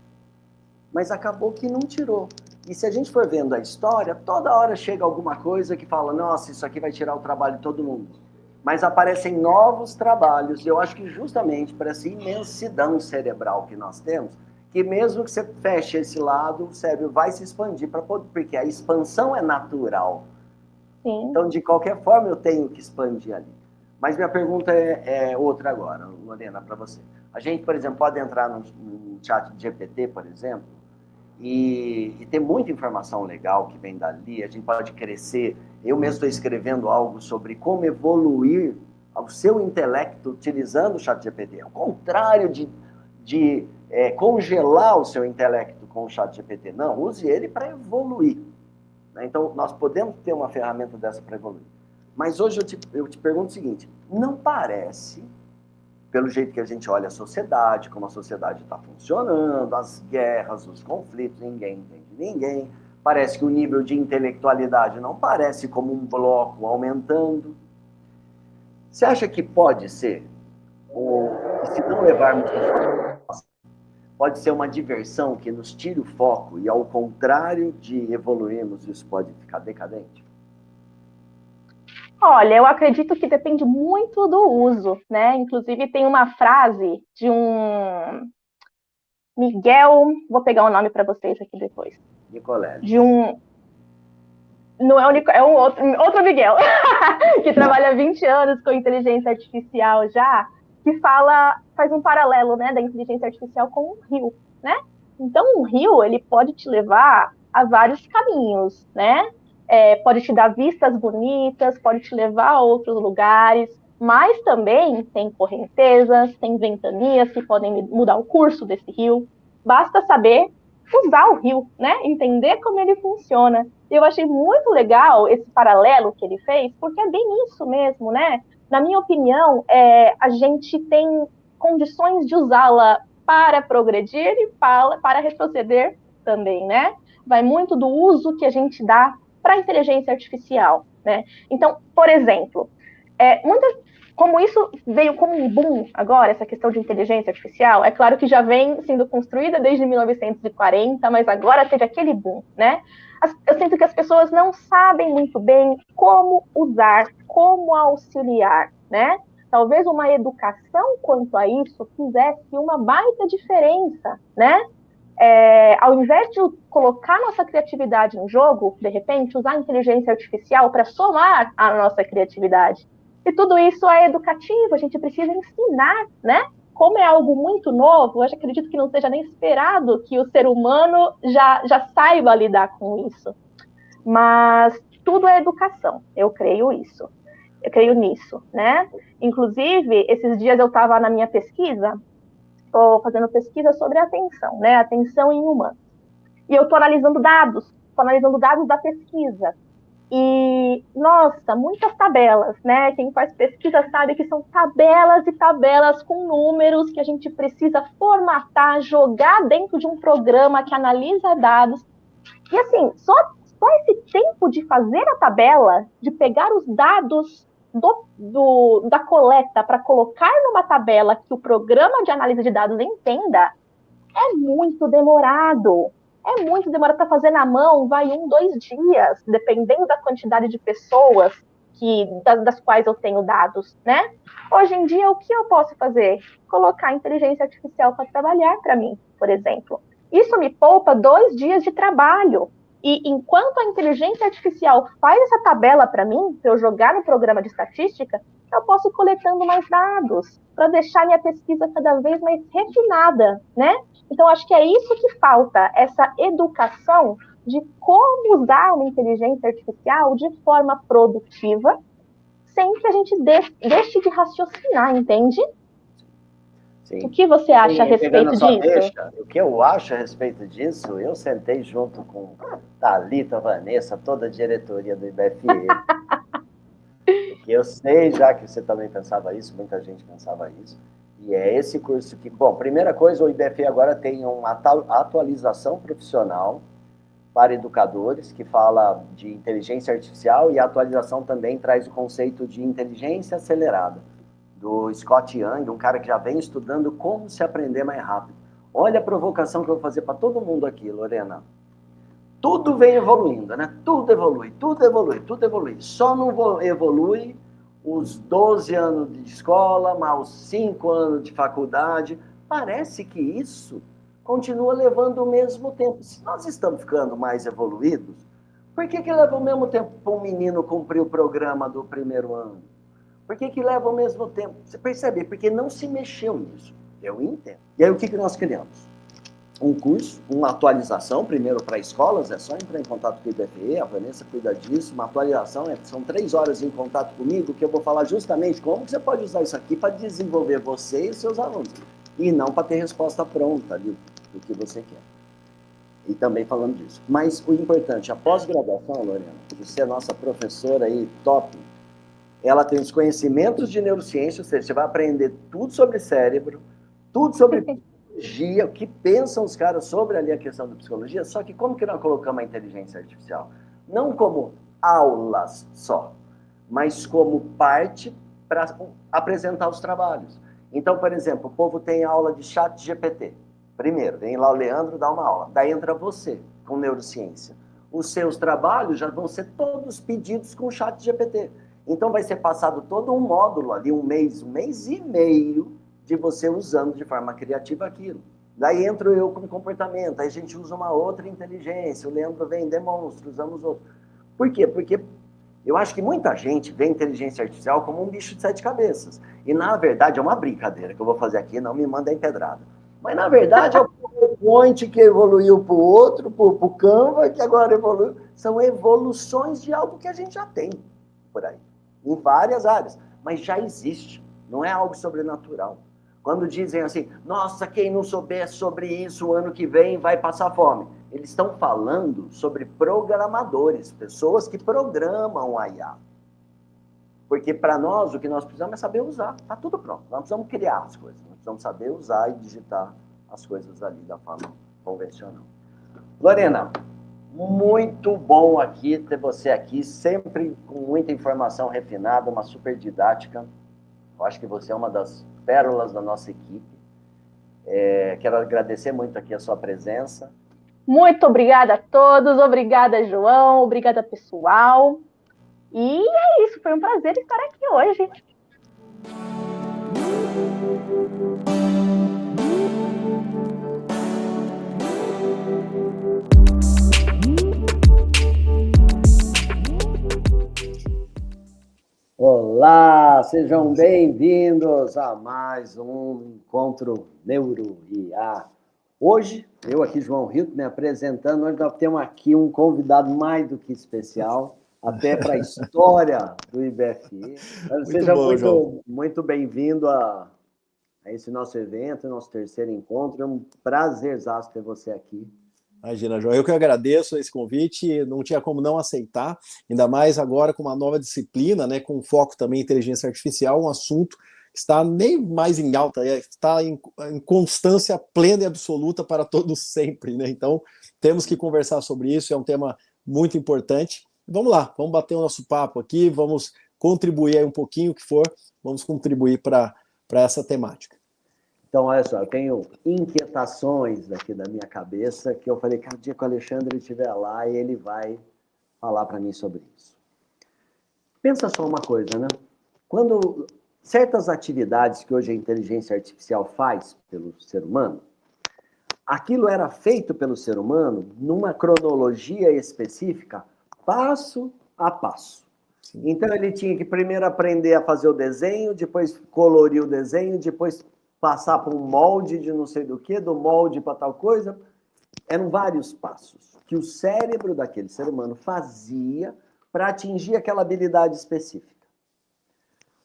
Mas acabou que não tirou. E se a gente for vendo a história, toda hora chega alguma coisa que fala, nossa, isso aqui vai tirar o trabalho de todo mundo. Mas aparecem novos trabalhos, e eu acho que justamente para essa imensidão cerebral que nós temos, que mesmo que você feche esse lado, o cérebro vai se expandir, porque a expansão é natural. Sim. Então, de qualquer forma, eu tenho que expandir ali. Mas minha pergunta é outra agora, Lorena, para você. A gente, por exemplo, pode entrar no chat de GPT, por exemplo, e ter muita informação legal que vem dali, a gente pode crescer. Eu mesmo estou escrevendo algo sobre como evoluir o seu intelecto utilizando o chat GPT. Ao contrário de congelar o seu intelecto com o chat GPT. Não, use ele para evoluir. Então, nós podemos ter uma ferramenta dessa para evoluir. Mas hoje eu te pergunto o seguinte, não parece, pelo jeito que a gente olha a sociedade, como a sociedade está funcionando, as guerras, os conflitos, ninguém entende ninguém, parece que o nível de intelectualidade não parece como um bloco aumentando. Você acha que pode ser, que se não levarmos pode ser uma diversão que nos tire o foco e, ao contrário de evoluirmos, isso pode ficar decadente? Olha, eu acredito que depende muito do uso, né? Inclusive, tem uma frase de um Miguel, vou pegar o nome para vocês aqui depois. Nicoleles. De um... Não é o Nicoleles, é um outro Miguel, que trabalha 20 anos com inteligência artificial já, que faz um paralelo, né, da inteligência artificial com um rio, né? Então, um rio, ele pode te levar a vários caminhos, né? Pode te dar vistas bonitas, pode te levar a outros lugares, mas também tem correntezas, tem ventanias que podem mudar o curso desse rio. Basta saber usar o rio, né? Entender como ele funciona. Eu achei muito legal esse paralelo que ele fez, porque é bem isso mesmo, né? Na minha opinião, a gente tem condições de usá-la para progredir e para retroceder também, né? Vai muito do uso que a gente dá para a inteligência artificial, né? Então, por exemplo, como isso veio como um boom agora, essa questão de inteligência artificial, é claro que já vem sendo construída desde 1940, mas agora teve aquele boom, né? Eu sinto que as pessoas não sabem muito bem como usar, como auxiliar, né? Talvez uma educação quanto a isso fizesse uma baita diferença, né? Ao invés de colocar nossa criatividade em jogo, de repente, usar a inteligência artificial para somar a nossa criatividade. E tudo isso é educativo, a gente precisa ensinar, né? Como é algo muito novo, eu acredito que não seja nem esperado que o ser humano já saiba lidar com isso. Mas tudo é educação, eu creio isso. Eu creio nisso, né? Inclusive, esses dias eu estava na minha pesquisa, estou fazendo pesquisa sobre atenção, né? Atenção em humanos. E eu estou analisando dados da pesquisa. E, nossa, muitas tabelas, né? Quem faz pesquisa sabe que são tabelas e tabelas com números que a gente precisa formatar, jogar dentro de um programa que analisa dados. E, assim, só esse tempo de fazer a tabela, de pegar os dados da coleta para colocar numa tabela que o programa de análise de dados entenda, é muito demorado. É muito demorado para fazer na mão, vai 2 dias, dependendo da quantidade de pessoas das quais eu tenho dados, né? Hoje em dia, o que eu posso fazer? Colocar a inteligência artificial para trabalhar para mim, por exemplo. Isso me poupa 2 dias de trabalho. E enquanto a inteligência artificial faz essa tabela para mim, para eu jogar no programa de estatística, eu posso ir coletando mais dados para deixar minha pesquisa cada vez mais refinada, né? Então, acho que é isso que falta, essa educação de como usar uma inteligência artificial de forma produtiva, sem que a gente deixe de raciocinar, entende? Sim. O que você acha a respeito disso? Deixa, o que eu acho a respeito disso, eu sentei junto com Thalita, Vanessa, toda a diretoria do IBFE, porque eu sei já que você também pensava isso, muita gente pensava isso, e é esse curso que... Bom, primeira coisa, o IBFE agora tem uma atualização profissional para educadores, que fala de inteligência artificial, e a atualização também traz o conceito de inteligência acelerada. do Scott Young, um cara que já vem estudando como se aprender mais rápido. Olha a provocação que eu vou fazer para todo mundo aqui, Lorena. Tudo vem evoluindo, né? Tudo evolui, tudo evolui, tudo evolui. Só não evolui os 12 anos de escola, mais os 5 anos de faculdade. Parece que isso continua levando o mesmo tempo. Se nós estamos ficando mais evoluídos, por que leva o mesmo tempo para um menino cumprir o programa do primeiro ano? Por que leva o mesmo tempo? Você percebe? Porque não se mexeu nisso. Eu entendo. E aí o que nós criamos? Um curso, uma atualização, primeiro para escolas, é só entrar em contato com o IBFE, a Vanessa cuida disso, uma atualização, são 3 horas em contato comigo, que eu vou falar justamente como que você pode usar isso aqui para desenvolver você e seus alunos, e não para ter resposta pronta ali, do que você quer. E também falando disso. Mas o importante, a pós-graduação, Lorena, você é nossa professora aí, top, ela tem os conhecimentos de neurociência, ou seja, você vai aprender tudo sobre cérebro, tudo sobre psicologia, o que pensam os caras sobre ali a questão da psicologia, só que como que nós colocamos a inteligência artificial? Não como aulas só, mas como parte para apresentar os trabalhos. Então, por exemplo, o povo tem aula de chat GPT. Primeiro, vem lá o Leandro dar uma aula. Daí entra você, com neurociência. Os seus trabalhos já vão ser todos pedidos com o chat GPT. Então, vai ser passado todo um módulo ali, um mês e meio, de você usando de forma criativa aquilo. Daí entro eu com comportamento, aí a gente usa uma outra inteligência, o Leandro vem, demonstra, usamos outro. Por quê? Porque eu acho que muita gente vê a inteligência artificial como um bicho de 7 cabeças. E, na verdade, é uma brincadeira que eu vou fazer aqui, não me mandem pedrada. Mas, na verdade, é o PowerPoint que evoluiu para o outro, para o Canva, que agora evoluiu. São evoluções de algo que a gente já tem por aí, em várias áreas. Mas já existe, não é algo sobrenatural. Quando dizem assim, nossa, quem não souber sobre isso o ano que vem vai passar fome. Eles estão falando sobre programadores, pessoas que programam a IA. Porque para nós, o que nós precisamos é saber usar. Está tudo pronto. Nós precisamos criar as coisas. Nós precisamos saber usar e digitar as coisas ali da forma convencional. Lorena, muito bom aqui ter você aqui, sempre com muita informação refinada, uma super didática. Eu acho que você é uma das pérolas da nossa equipe. Quero agradecer muito aqui a sua presença. Muito obrigada a todos, obrigada, João, obrigada, pessoal. E é isso, foi um prazer estar aqui hoje. Olá, sejam bem-vindos a mais um Encontro Neuro-IA. Hoje, eu aqui, João Hilton, me apresentando, hoje nós temos aqui um convidado mais do que especial, até para a história do IBFE. Seja muito bem-vindo a esse nosso evento, nosso terceiro encontro. É um prazerzaço ter você aqui. Imagina, João, eu que agradeço esse convite, não tinha como não aceitar, ainda mais agora com uma nova disciplina, né, com foco também em inteligência artificial, um assunto que está nem mais em alta, está em constância plena e absoluta para todos sempre, né? Então temos que conversar sobre isso, é um tema muito importante. Vamos lá, vamos bater o nosso papo aqui, vamos contribuir aí um pouquinho, o que for, vamos contribuir para essa temática. Então, olha só, eu tenho inquietações aqui da minha cabeça que eu falei, cada dia que o Alexandre estiver lá, ele vai falar para mim sobre isso. Pensa só uma coisa, né? Quando certas atividades que hoje a inteligência artificial faz pelo ser humano, aquilo era feito pelo ser humano numa cronologia específica, passo a passo. Sim. Então, ele tinha que primeiro aprender a fazer o desenho, depois colorir o desenho, depois passar por um molde de não sei do que, do molde para tal coisa. Eram vários passos que o cérebro daquele ser humano fazia para atingir aquela habilidade específica.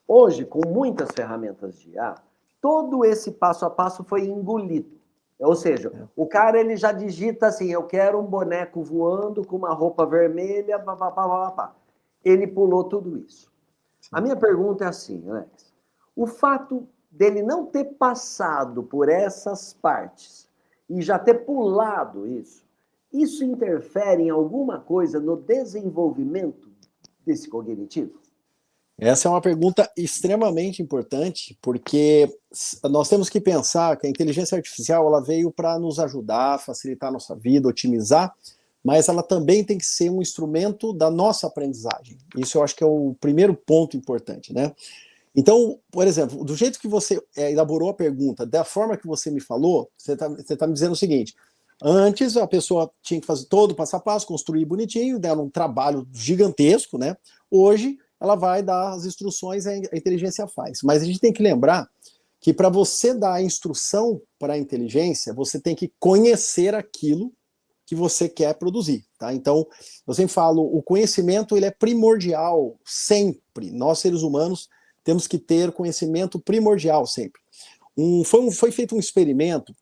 Hoje, com muitas ferramentas de IA, todo esse passo a passo foi engolido. Ou seja, o cara ele já digita assim, eu quero um boneco voando com uma roupa vermelha, pá. Ele pulou tudo isso. A minha pergunta é assim, Alex, o fato dele não ter passado por essas partes e já ter pulado isso interfere em alguma coisa no desenvolvimento desse cognitivo? Essa é uma pergunta extremamente importante, porque nós temos que pensar que a inteligência artificial ela veio para nos ajudar, facilitar a nossa vida, otimizar, mas ela também tem que ser um instrumento da nossa aprendizagem. Isso eu acho que é o primeiro ponto importante, né? Então, por exemplo, do jeito que você elaborou a pergunta, da forma que você me falou, você tá me dizendo o seguinte: antes a pessoa tinha que fazer todo o passo a passo, construir bonitinho, dela um trabalho gigantesco, né? Hoje ela vai dar as instruções, a inteligência faz. Mas a gente tem que lembrar que para você dar a instrução para a inteligência, você tem que conhecer aquilo que você quer produzir, tá? Então, eu sempre falo, o conhecimento ele é primordial sempre. Nós, seres humanos, temos que ter conhecimento primordial sempre. Foi feito um experimento,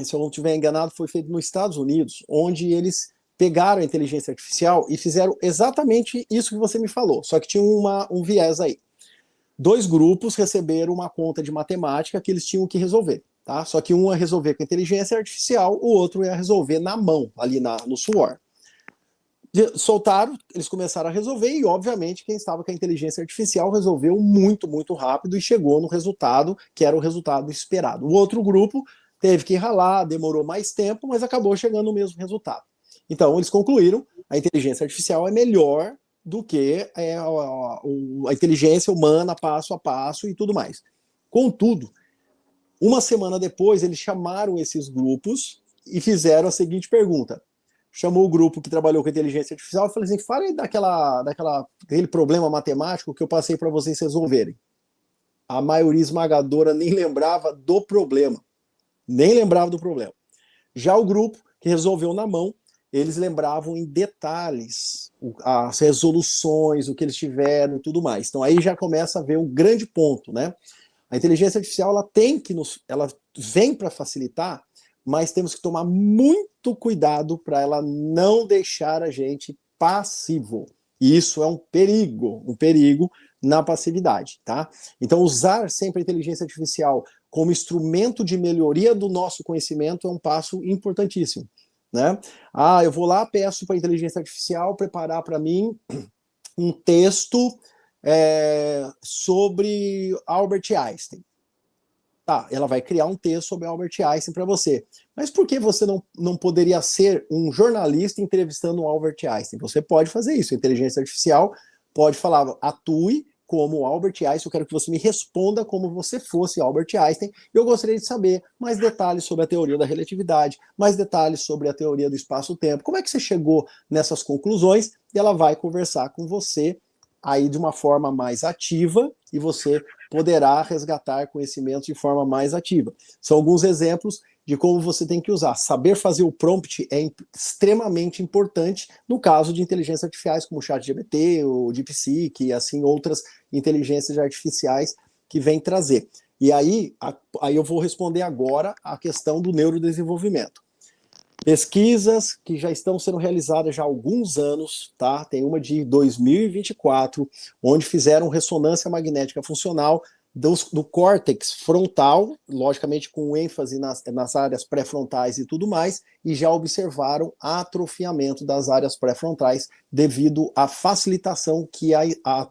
se eu não estiver enganado, foi feito nos Estados Unidos, onde eles pegaram a inteligência artificial e fizeram exatamente isso que você me falou, só que tinha um viés aí. 2 grupos receberam uma conta de matemática que eles tinham que resolver, tá? Só que um ia resolver com a inteligência artificial, o outro ia resolver na mão, ali no suor. Soltaram, eles começaram a resolver e, obviamente, quem estava com a inteligência artificial resolveu muito, muito rápido e chegou no resultado que era o resultado esperado. O outro grupo teve que ralar, demorou mais tempo, mas acabou chegando no mesmo resultado. Então, eles concluíram a inteligência artificial é melhor do que a inteligência humana, passo a passo e tudo mais. Contudo, uma semana depois, eles chamaram esses grupos e fizeram a seguinte pergunta. Chamou o grupo que trabalhou com inteligência artificial e falou assim: fala aí daquele problema matemático que eu passei para vocês resolverem. A maioria esmagadora nem lembrava do problema. Nem lembrava do problema. Já o grupo que resolveu na mão, eles lembravam em detalhes as resoluções, o que eles tiveram e tudo mais. Então aí já começa a ver um grande ponto, né? A inteligência artificial ela vem para facilitar, mas temos que tomar muito cuidado para ela não deixar a gente passivo. E isso é um perigo na passividade, tá? Então usar sempre a inteligência artificial como instrumento de melhoria do nosso conhecimento é um passo importantíssimo, né? Eu vou lá, peço para a inteligência artificial preparar para mim um texto sobre Albert Einstein. Tá, ela vai criar um texto sobre Albert Einstein para você. Mas por que você não poderia ser um jornalista entrevistando o Albert Einstein? Você pode fazer isso. A inteligência artificial pode falar, atue como Albert Einstein, eu quero que você me responda como você fosse Albert Einstein, eu gostaria de saber mais detalhes sobre a teoria da relatividade, mais detalhes sobre a teoria do espaço-tempo, como é que você chegou nessas conclusões, e ela vai conversar com você aí de uma forma mais ativa, e você poderá resgatar conhecimentos de forma mais ativa. São alguns exemplos de como você tem que usar. Saber fazer o prompt é extremamente importante no caso de inteligências artificiais como o ChatGPT, o DeepSeek e assim outras inteligências artificiais que vêm trazer. E aí eu vou responder agora a questão do neurodesenvolvimento. Pesquisas que já estão sendo realizadas já há alguns anos, tá? Tem uma de 2024, onde fizeram ressonância magnética funcional do córtex frontal, logicamente com ênfase nas áreas pré-frontais e tudo mais, e já observaram atrofiamento das áreas pré-frontais devido à facilitação que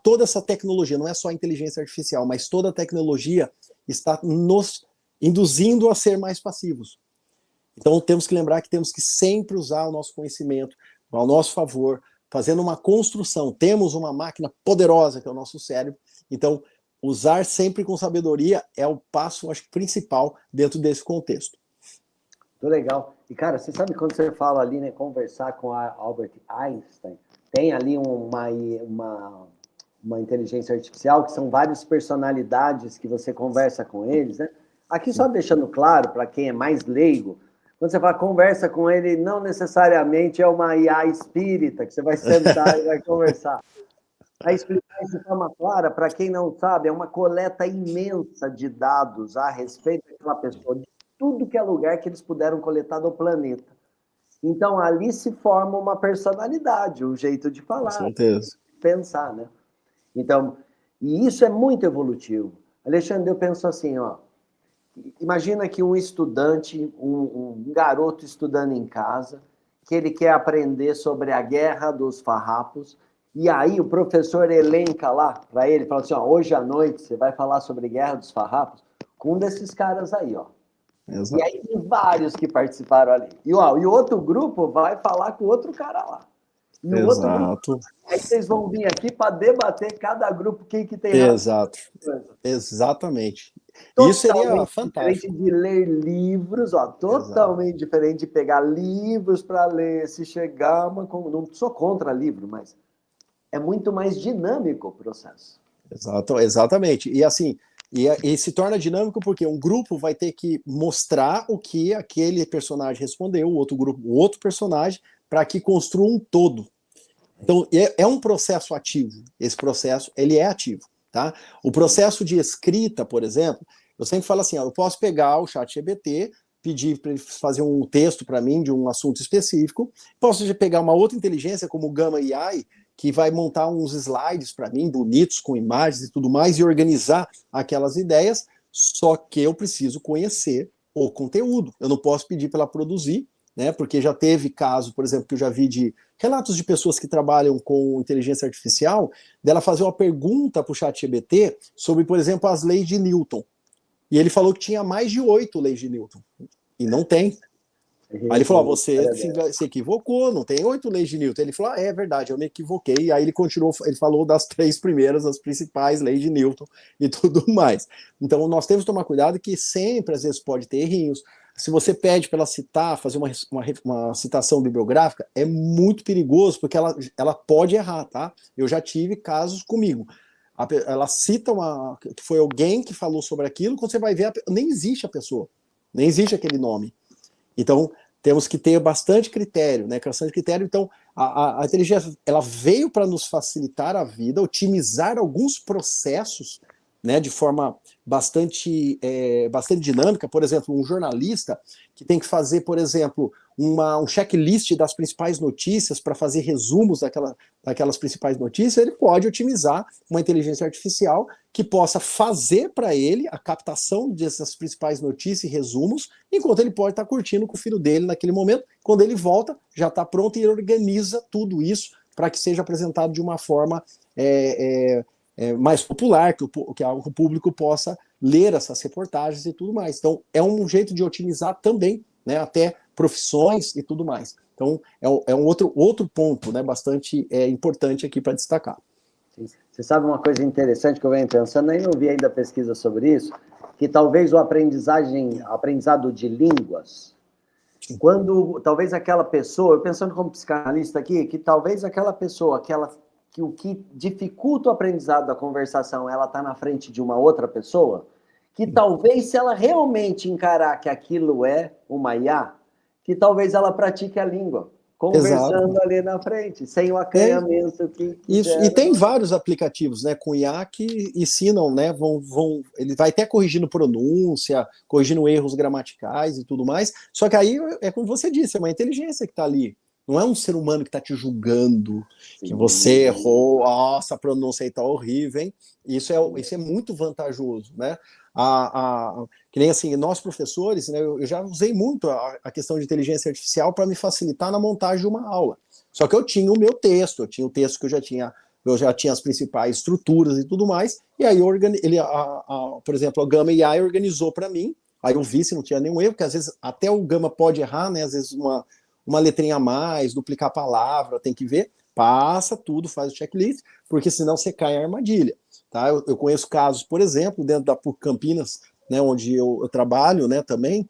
toda essa tecnologia, não é só a inteligência artificial, mas toda a tecnologia está nos induzindo a ser mais passivos. Então temos que lembrar que temos que sempre usar o nosso conhecimento ao nosso favor, fazendo uma construção. Temos uma máquina poderosa que é o nosso cérebro, então usar sempre com sabedoria é o passo, acho, principal dentro desse contexto. Muito legal. E, cara, você sabe quando você fala ali, né, conversar com a Albert Einstein, tem ali uma inteligência artificial, que são várias personalidades que você conversa com eles, né? Aqui só deixando claro, para quem é mais leigo, quando você fala conversa com ele, não necessariamente é uma IA espírita, que você vai sentar e vai conversar. Para explicar isso de forma clara, para quem não sabe, é uma coleta imensa de dados a respeito daquela pessoa, de tudo que é lugar que eles puderam coletar do planeta. Então, ali se forma uma personalidade, um jeito de falar, com certeza, de pensar, né? Então, e isso é muito evolutivo. Alexandre, eu penso assim, ó, imagina que um estudante, um garoto estudando em casa, que ele quer aprender sobre a guerra dos farrapos, E aí o professor elenca lá para ele, fala assim, ó, hoje à noite você vai falar sobre Guerra dos Farrapos com um desses caras aí, ó. Exato. E aí tem vários que participaram ali. E o outro grupo vai falar com o outro cara lá. E o outro grupo, aí vocês vão vir aqui para debater cada grupo quem que tem razão. Exato. Exatamente. Totalmente isso seria fantástico. Diferente de ler livros, ó, totalmente Exato. Diferente de pegar livros para ler, se chegar uma... Não sou contra livro, mas é muito mais dinâmico o processo. Exatamente. E assim, e se torna dinâmico porque um grupo vai ter que mostrar o que aquele personagem respondeu, o outro grupo, o outro personagem, para que construa um todo. Então, é um processo ativo. Esse processo, ele é ativo. Tá? O processo de escrita, por exemplo, eu sempre falo assim, ó, eu posso pegar o ChatGPT, pedir para ele fazer um texto para mim de um assunto específico, posso pegar uma outra inteligência, como o Gamma AI, que vai montar uns slides para mim, bonitos, com imagens e tudo mais, e organizar aquelas ideias, só que eu preciso conhecer o conteúdo. Eu não posso pedir para ela produzir, né, porque já teve caso, por exemplo, que eu já vi de relatos de pessoas que trabalham com inteligência artificial, dela fazer uma pergunta para o ChatGPT sobre, por exemplo, as leis de Newton. E ele falou que tinha mais de 8 leis de Newton. E não tem. Aí ele falou, você se equivocou, não tem 8 leis de Newton. Ele falou, é verdade, eu me equivoquei. E aí ele continuou, ele falou das 3 primeiras, as principais leis de Newton e tudo mais. Então nós temos que tomar cuidado que sempre, às vezes, pode ter errinhos. Se você pede para ela citar, fazer uma citação bibliográfica, é muito perigoso, porque ela pode errar, tá? Eu já tive casos comigo. Ela cita que foi alguém que falou sobre aquilo, quando você vai ver, nem existe a pessoa, nem existe aquele nome. Então, temos que ter bastante critério, né? Criação de critério. Então, a inteligência, ela veio para nos facilitar a vida, otimizar alguns processos, né, de forma bastante dinâmica. Por exemplo, um jornalista que tem que fazer, por exemplo, um checklist das principais notícias para fazer resumos daquelas principais notícias, ele pode otimizar uma inteligência artificial que possa fazer para ele a captação dessas principais notícias e resumos, enquanto ele pode estar curtindo com o filho dele naquele momento. Quando ele volta, já está pronto e ele organiza tudo isso para que seja apresentado de uma forma mais popular, que o público possa ler essas reportagens e tudo mais. Então, é um jeito de otimizar também, né, até profissões e tudo mais. Então, é um outro ponto, né, bastante importante aqui para destacar. Você sabe uma coisa interessante que eu venho pensando, nem não vi ainda pesquisa sobre isso, que talvez o aprendizado de línguas, quando talvez aquela pessoa, eu pensando como psicanalista aqui, que talvez aquela pessoa, que o que dificulta o aprendizado da conversação, ela está na frente de uma outra pessoa, que talvez se ela realmente encarar que aquilo é uma IA, que talvez ela pratique a língua, conversando Exato. Ali na frente, sem o acanhamento que isso. E tem vários aplicativos, né, com IA que ensinam, né, ele vai até corrigindo pronúncia, corrigindo erros gramaticais e tudo mais, só que aí é como você disse, é uma inteligência que está ali. Não é um ser humano que está te julgando, Sim. que você errou, nossa, a pronúncia aí está horrível, hein? Isso é muito vantajoso, né? Que nem assim, nós professores, né, eu já usei muito a questão de inteligência artificial para me facilitar na montagem de uma aula. Só que eu tinha o meu texto, eu tinha o texto que eu já tinha as principais estruturas e tudo mais, e aí por exemplo, a Gamma AI organizou para mim, aí eu vi se não tinha nenhum erro, porque às vezes até o Gamma pode errar, né? Às vezes uma letrinha a mais, duplicar a palavra, tem que ver, passa tudo, faz o checklist, porque senão você cai em armadilha. Tá? Eu conheço casos, por exemplo, dentro da PUC Campinas, né, onde eu trabalho, né, também,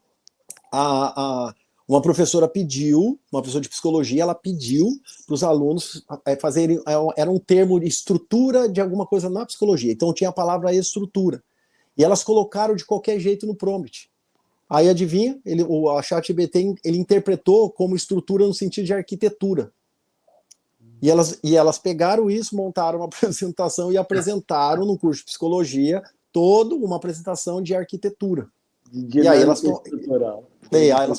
uma professora de psicologia, ela pediu para os alunos fazerem, era um termo de estrutura de alguma coisa na psicologia, então tinha a palavra estrutura, e elas colocaram de qualquer jeito no prompt. Aí adivinha, a ChatGPT ele interpretou como estrutura no sentido de arquitetura. E elas pegaram isso, montaram uma apresentação e apresentaram no curso de psicologia toda uma apresentação de arquitetura. E aí elas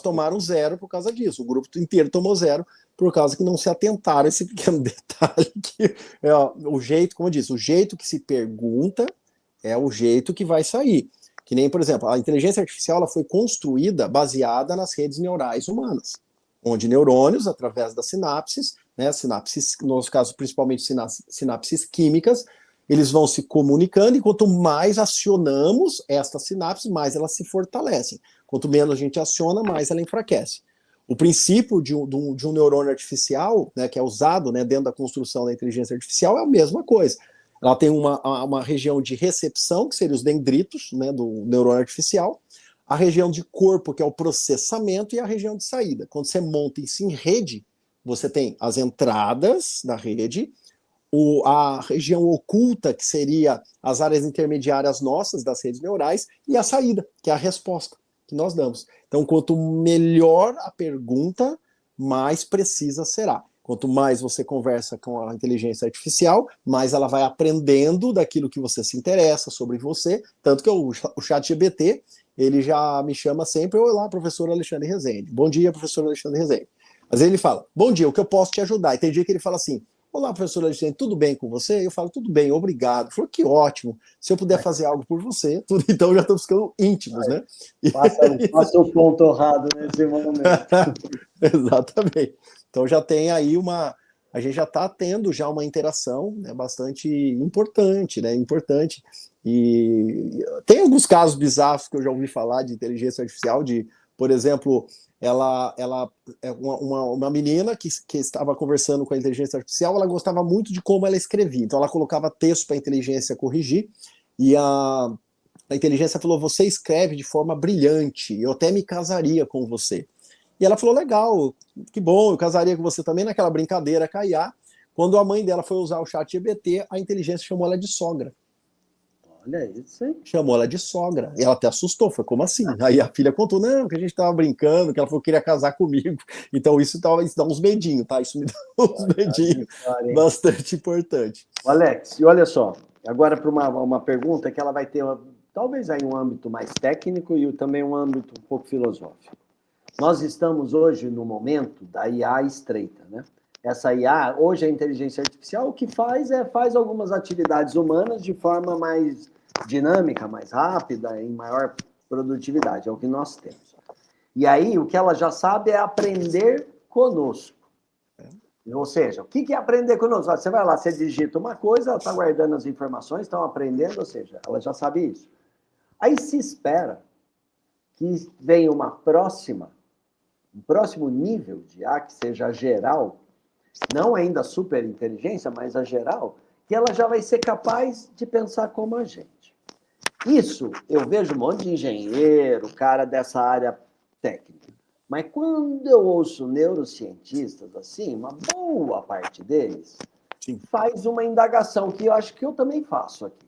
tomaram 0 por causa disso. O grupo inteiro tomou 0 por causa que não se atentaram a esse pequeno detalhe que o jeito, como eu disse, o jeito que se pergunta é o jeito que vai sair. Que nem, por exemplo, a inteligência artificial ela foi construída baseada nas redes neurais humanas. onde neurônios, através das sinapses, né, sinapses, no nosso caso, principalmente sinapses químicas, eles vão se comunicando, e quanto mais acionamos estas sinapses, mais elas se fortalecem. Quanto menos a gente aciona, mais ela enfraquece. O princípio de um neurônio artificial, né, que é usado, né, dentro da construção da inteligência artificial, é a mesma coisa. Ela tem uma região de recepção, que seriam os dendritos, né, do neurônio artificial, a região de corpo, que é o processamento, e a região de saída. Quando você monta isso em rede, você tem as entradas da rede, a região oculta, que seria as áreas intermediárias nossas, das redes neurais, e a saída, que é a resposta que nós damos. Então, quanto melhor a pergunta, mais precisa será. Quanto mais você conversa com a inteligência artificial, mais ela vai aprendendo daquilo que você se interessa sobre você, tanto que o ChatGPT, ele já me chama sempre: olá, professor Alexandre Rezende. Bom dia, professor Alexandre Rezende. Mas ele fala: bom dia, o que eu posso te ajudar? E tem dia que ele fala assim: olá, professor Alexandre, tudo bem com você? Eu falo: tudo bem, obrigado. Ele falou: que ótimo, se eu puder fazer algo por você, tudo. Então já estamos ficando íntimos, né? Passa o ponto errado nesse momento. Exatamente. Então já tem aí a gente já está tendo já uma interação, né, bastante importante, né? Importante. E tem alguns casos bizarros que eu já ouvi falar de inteligência artificial, por exemplo, ela é uma menina que estava conversando com a inteligência artificial, ela gostava muito de como ela escrevia, então ela colocava texto para a inteligência corrigir, e a inteligência falou: você escreve de forma brilhante, eu até me casaria com você. E ela falou: legal, que bom, eu casaria com você também, naquela brincadeira com a IA. Quando a mãe dela foi usar o ChatGPT, a inteligência chamou ela de sogra. Olha isso, hein? Chamou ela de sogra. E ela até assustou, foi: como assim? Aí a filha contou: não, que a gente estava brincando, que ela falou que queria casar comigo. Então isso dá uns medinhos, tá? Isso me dá uns medinhos bastante importante. Alex, e olha só, agora para uma pergunta que ela vai ter talvez aí um âmbito mais técnico e também um âmbito um pouco filosófico. Nós estamos hoje no momento da IA estreita, né? Essa IA, hoje a inteligência artificial, o que faz algumas atividades humanas de forma mais dinâmica, mais rápida, em maior produtividade, é o que nós temos. E aí, o que ela já sabe é aprender conosco. Ou seja, o que é aprender conosco? Você vai lá, você digita uma coisa, ela está guardando as informações, estão aprendendo, ou seja, ela já sabe isso. Aí se espera que venha um próximo nível de IA, que seja geral, não ainda super inteligência, mas a geral, que ela já vai ser capaz de pensar como a gente. Isso, eu vejo um monte de engenheiro, cara dessa área técnica. Mas quando eu ouço neurocientistas, assim, uma boa parte deles faz uma indagação, que eu acho que eu também faço aqui.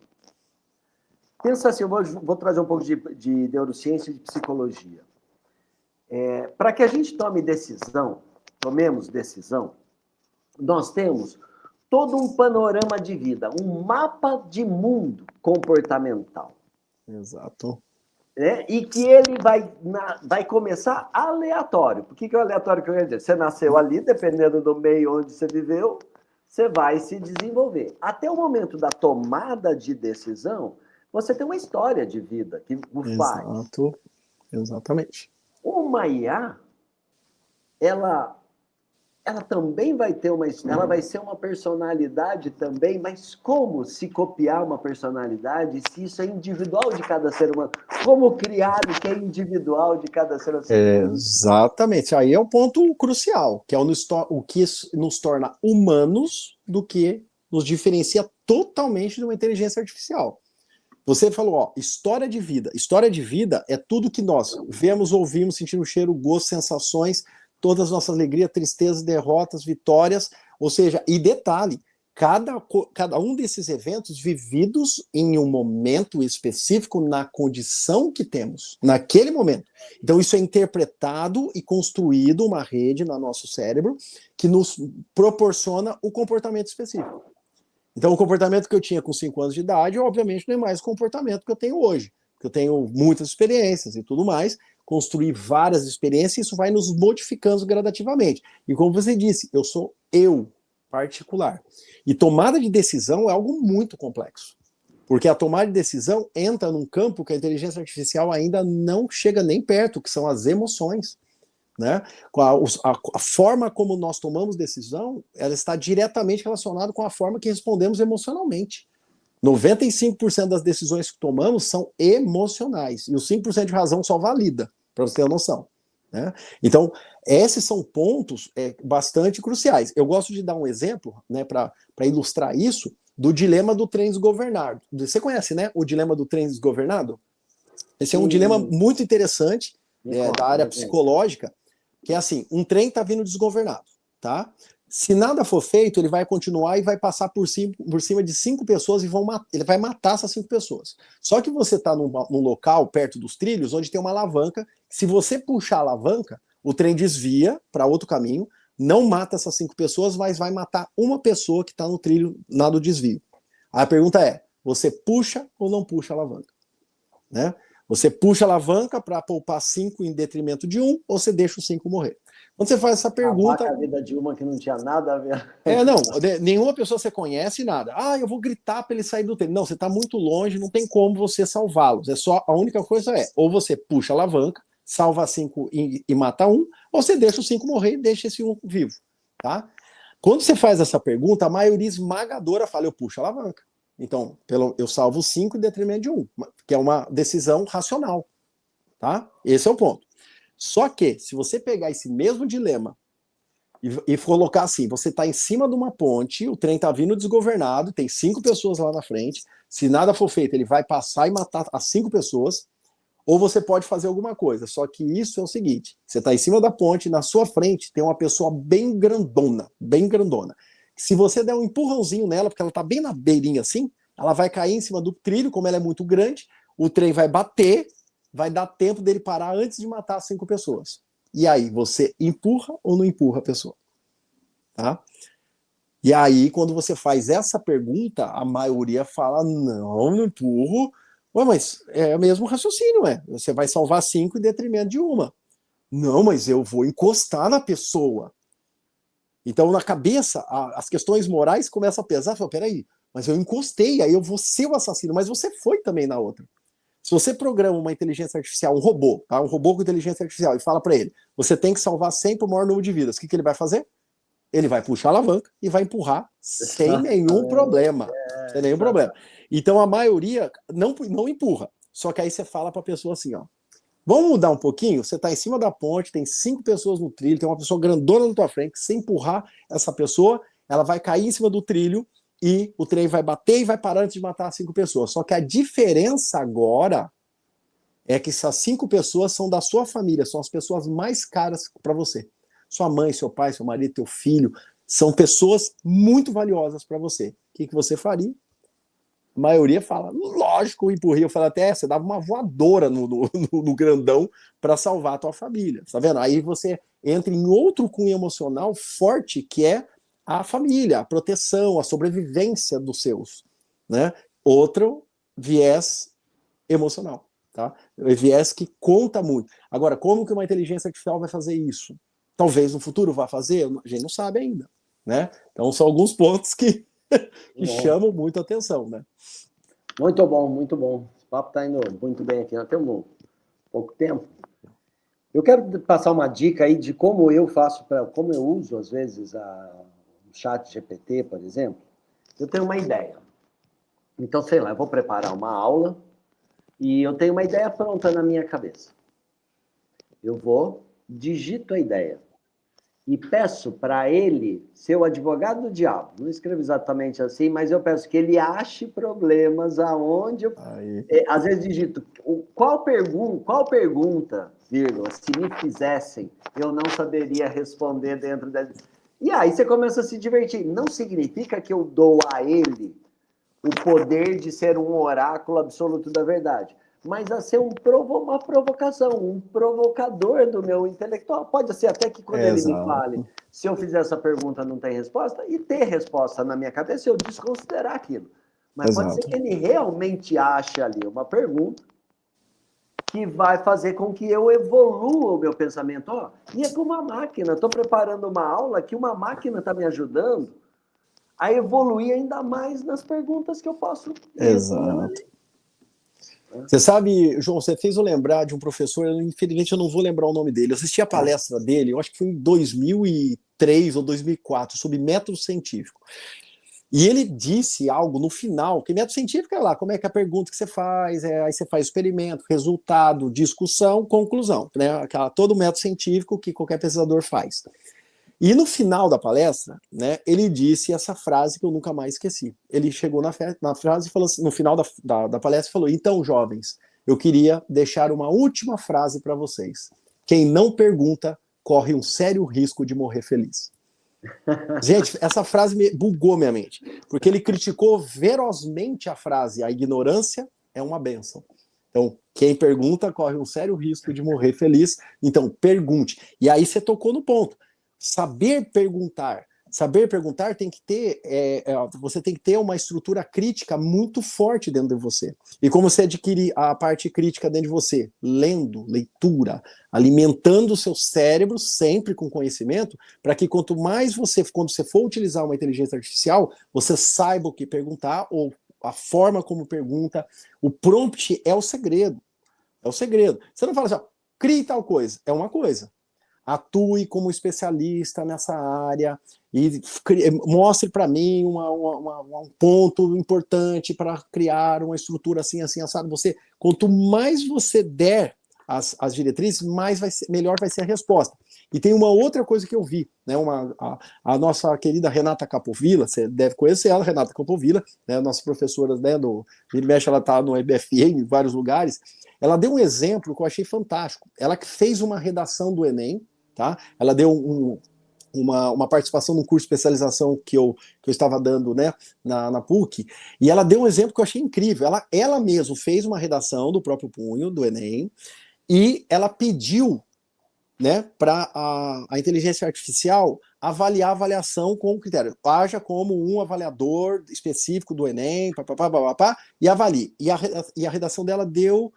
Pensa assim, eu vou trazer um pouco de neurociência e de psicologia. Para que a gente tomemos decisão, nós temos todo um panorama de vida, um mapa de mundo comportamental. Exato. Né? E que ele vai começar aleatório. Por que é aleatório que eu quero dizer? Você nasceu ali, dependendo do meio onde você viveu, você vai se desenvolver. Até o momento da tomada de decisão, você tem uma história de vida que o faz. Exato, exatamente. Uma IA, ela também vai ter ela vai ser uma personalidade também, mas como se copiar uma personalidade se isso é individual de cada ser humano? Como criar o que é individual de cada ser humano? Exatamente, aí é o ponto crucial, que é o que nos torna humanos do que nos diferencia totalmente de uma inteligência artificial. Você falou, ó, história de vida. História de vida é tudo que nós vemos, ouvimos, sentimos cheiro, gosto, sensações, todas as nossas alegrias, tristezas, derrotas, vitórias, ou seja, e detalhe, cada um desses eventos vividos em um momento específico, na condição que temos, naquele momento. Então isso é interpretado e construído uma rede no nosso cérebro que nos proporciona o comportamento específico. Então o comportamento que eu tinha com 5 anos de idade, obviamente não é mais o comportamento que eu tenho hoje, porque eu tenho muitas experiências e tudo mais, construir várias experiências, e isso vai nos modificando gradativamente. E como você disse, eu sou eu particular. E tomada de decisão é algo muito complexo. Porque a tomada de decisão entra num campo que a inteligência artificial ainda não chega nem perto, que são as emoções. né? A forma como nós tomamos decisão, ela está diretamente relacionada com a forma que respondemos emocionalmente. 95% das decisões que tomamos são emocionais, e os 5% de razão só valida, para você ter uma noção, né? Então, esses são pontos bastante cruciais. Eu gosto de dar um exemplo, né, para ilustrar isso, do dilema do trem desgovernado. Você conhece, né, o dilema do trem desgovernado? Esse é um dilema muito interessante, da área psicológica, que é assim, um trem está vindo desgovernado, tá? Se nada for feito, ele vai continuar e vai passar por cima de 5 pessoas e ele vai matar essas 5 pessoas. Só que você está num local perto dos trilhos onde tem uma alavanca. Se você puxar a alavanca, o trem desvia para outro caminho, não mata essas 5 pessoas, mas vai matar uma pessoa que está no trilho lá do desvio. Aí a pergunta é, você puxa ou não puxa a alavanca? Né? Você puxa a alavanca para poupar 5 em detrimento de 1, ou você deixa os 5 morrer? Quando você faz essa pergunta... A vida de uma que não tinha nada a ver. Não, nenhuma pessoa você conhece, nada. Eu vou gritar para ele sair do trem. Não, você está muito longe, não tem como você salvá-los. A única coisa ou você puxa a alavanca, salva 5 e mata 1, ou você deixa os 5 morrer e deixa esse 1 vivo, tá? Quando você faz essa pergunta, a maioria esmagadora fala, eu puxo a alavanca. Então, eu salvo 5 em detrimento de 1, que é uma decisão racional, tá? Esse é o ponto. Só que, se você pegar esse mesmo dilema e colocar assim, você está em cima de uma ponte, o trem está vindo desgovernado, tem 5 pessoas lá na frente, se nada for feito, ele vai passar e matar as 5 pessoas, ou você pode fazer alguma coisa. Só que isso é o seguinte, você está em cima da ponte, na sua frente tem uma pessoa bem grandona, se você der um empurrãozinho nela, porque ela está bem na beirinha assim, ela vai cair em cima do trilho, como ela é muito grande, o trem vai bater, vai dar tempo dele parar antes de matar as 5 pessoas. E aí, você empurra ou não empurra a pessoa? Tá? E aí, quando você faz essa pergunta, a maioria fala, não empurro. Ué, mas é o mesmo raciocínio, Você vai salvar 5 em detrimento de 1. Não, mas eu vou encostar na pessoa. Então, na cabeça, as questões morais começam a pesar. Fala, peraí, mas eu encostei, aí eu vou ser o assassino, mas você foi também na outra. Se você programa uma inteligência artificial, um robô, tá? Um robô com inteligência artificial, e fala para ele, você tem que salvar sempre o maior número de vidas, o que ele vai fazer? Ele vai puxar a alavanca e vai empurrar sem nenhum problema. Sem nenhum problema. Então a maioria não empurra. Só que aí você fala para a pessoa assim, ó, vamos mudar um pouquinho? Você está em cima da ponte, tem 5 pessoas no trilho, tem uma pessoa grandona na tua frente, se empurrar essa pessoa, ela vai cair em cima do trilho e o trem vai bater e vai parar antes de matar as 5 pessoas. Só que a diferença agora é que essas 5 pessoas são da sua família, são as pessoas mais caras para você. Sua mãe, seu pai, seu marido, teu filho, são pessoas muito valiosas para você. O que você faria? A maioria fala, lógico, eu empurrei. Eu falo até, você dava uma voadora no grandão para salvar a tua família. Tá vendo? Aí você entra em outro cunho emocional forte, que é a família, a proteção, a sobrevivência dos seus, né? Outro viés emocional, tá? O viés que conta muito. Agora, como que uma inteligência artificial vai fazer isso? Talvez no futuro vá fazer, a gente não sabe ainda, né? Então são alguns pontos que chamam muito a atenção, né? Muito bom, muito bom. Esse papo está indo muito bem aqui, nós temos pouco tempo. Eu quero passar uma dica aí de como eu faço, como eu uso, às vezes, o chat GPT, por exemplo. Eu tenho uma ideia. Então, sei lá, eu vou preparar uma aula e eu tenho uma ideia pronta na minha cabeça. Eu digito a ideia e peço para ele ser o advogado do diabo. Não escrevo exatamente assim, mas eu peço que ele ache problemas aonde eu... às vezes digito, qual pergunta, vírgula, se me fizessem, eu não saberia responder dentro da... E aí você começa a se divertir. Não significa que eu dou a ele o poder de ser um oráculo absoluto da verdade, mas a ser uma provocação, um provocador do meu intelectual. Pode ser até que quando ele me fale, se eu fizer essa pergunta não tem resposta, e ter resposta na minha cabeça, eu desconsiderar aquilo. Mas pode ser que ele realmente ache ali uma pergunta que vai fazer com que eu evolua o meu pensamento. E é com uma máquina. Estou preparando uma aula que uma máquina está me ajudando a evoluir ainda mais nas perguntas que eu posso responder. Você sabe, João, você fez eu lembrar de um professor, infelizmente eu não vou lembrar o nome dele. Eu assisti a palestra dele, eu acho que foi em 2003 ou 2004, sobre método científico. E ele disse algo no final, que método científico é lá, como é que é a pergunta que você faz, aí você faz experimento, resultado, discussão, conclusão, né? Todo método científico que qualquer pesquisador faz. E no final da palestra, né, ele disse essa frase que eu nunca mais esqueci. Ele chegou na frase e falou assim, no final da palestra, falou: então, jovens, eu queria deixar uma última frase para vocês. Quem não pergunta corre um sério risco de morrer feliz. Gente, essa frase bugou minha mente, porque ele criticou ferozmente a frase: a ignorância é uma bênção. Então, quem pergunta corre um sério risco de morrer feliz. Então, pergunte. E aí você tocou no ponto. Saber perguntar tem que ter, você tem que ter uma estrutura crítica muito forte dentro de você. E como você adquire a parte crítica dentro de você? Lendo, leitura, alimentando o seu cérebro sempre com conhecimento, para que quando você for utilizar uma inteligência artificial, você saiba o que perguntar, ou a forma como pergunta. O prompt é o segredo. É o segredo. Você não fala assim, ó, crie tal coisa. É uma coisa. Atue como especialista nessa área e mostre para mim um ponto importante para criar uma estrutura assim, assim, assado. Quanto mais você der as diretrizes, melhor vai ser a resposta. E tem uma outra coisa que eu vi, né? A nossa querida Renata Capovilla, você deve conhecer ela, Renata Capovilla, né? Nossa professora, né, ela está no EBFA em vários lugares. Ela deu um exemplo que eu achei fantástico. Ela que fez uma redação do Enem, tá? Ela deu uma participação no curso de especialização que eu estava dando, né, na PUC, e ela deu um exemplo que eu achei incrível. Ela mesma fez uma redação do próprio punho, do Enem, e ela pediu, né, para a inteligência artificial avaliar a avaliação com o critério. Haja como um avaliador específico do Enem, e avalie. E a redação dela deu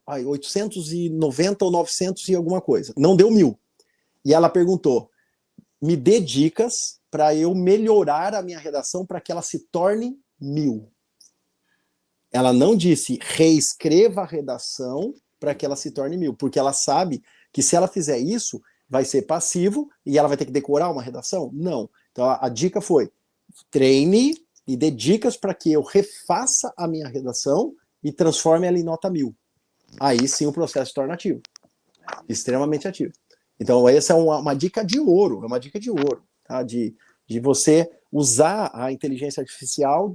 890 ou 900 e alguma coisa. Não deu 1000. E ela perguntou: me dê dicas para eu melhorar a minha redação para que ela se torne 1000. Ela não disse reescreva a redação para que ela se torne 1000, porque ela sabe que se ela fizer isso, vai ser passivo e ela vai ter que decorar uma redação? Não. Então a dica foi: treine e dê dicas para que eu refaça a minha redação e transforme ela em nota 1000. Aí sim o processo se torna ativo. Extremamente ativo. Então essa é uma dica de ouro, tá? De você usar a inteligência artificial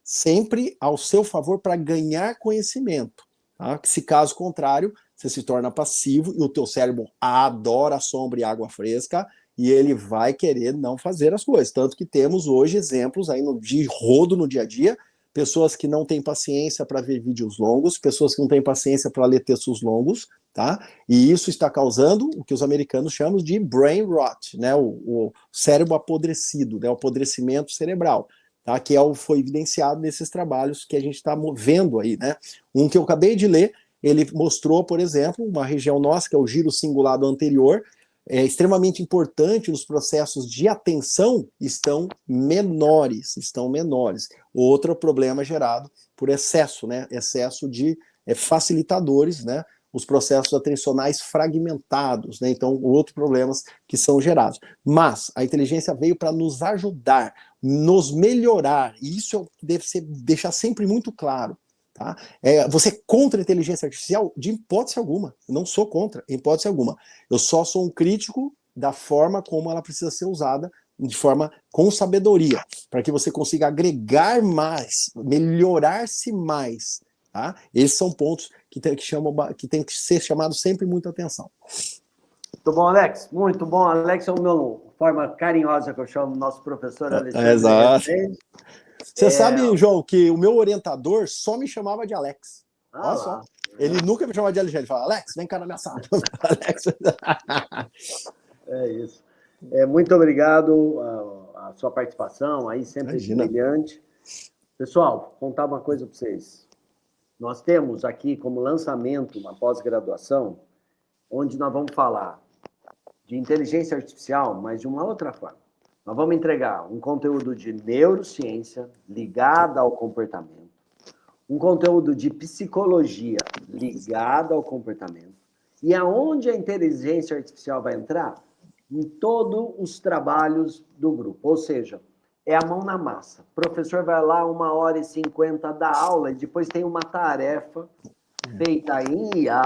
sempre ao seu favor para ganhar conhecimento. Tá? Se caso contrário, você se torna passivo e o teu cérebro adora sombra e água fresca e ele vai querer não fazer as coisas. Tanto que temos hoje exemplos aí de rodo no dia a dia, pessoas que não têm paciência para ver vídeos longos, pessoas que não têm paciência para ler textos longos, tá? E isso está causando o que os americanos chamam de brain rot, né? O cérebro apodrecido, né? O apodrecimento cerebral, tá? Que foi evidenciado nesses trabalhos que a gente está vendo aí, né? Um que eu acabei de ler, ele mostrou, por exemplo, uma região nossa, que é o giro cingulado anterior, extremamente importante nos processos de atenção, estão menores. Outro problema gerado por excesso, né? Excesso de facilitadores, né? Os processos atencionais fragmentados, né? Então, outros problemas que são gerados. Mas a inteligência veio para nos ajudar, nos melhorar, e isso deve deixar sempre muito claro. Tá? Você é contra a inteligência artificial? De hipótese alguma. Eu não sou contra, em hipótese alguma. Eu só sou um crítico da forma como ela precisa ser usada, de forma com sabedoria, para que você consiga agregar mais, melhorar-se mais. Tá? Esses são pontos que tem que ser chamados sempre muita atenção. Muito bom, Alex. Muito bom. Alex é uma forma carinhosa que eu chamo nosso professor Alexandre. Exato. Você sabe, João, que o meu orientador só me chamava de Alex. Olha só. Ele nunca me chamava de Alexandre. Ele falava: Alex, vem cá na minha sala. Alex. É isso. Muito obrigado a sua participação aí, sempre brilhante. Pessoal, vou contar uma coisa para vocês. Nós temos aqui como lançamento uma pós-graduação, onde nós vamos falar de inteligência artificial, mas de uma outra forma. Nós vamos entregar um conteúdo de neurociência ligada ao comportamento, um conteúdo de psicologia ligado ao comportamento. E aonde a inteligência artificial vai entrar? Em todos os trabalhos do grupo. Ou seja, é a mão na massa. O professor vai lá 1h50 da aula e depois tem uma tarefa feita em IA.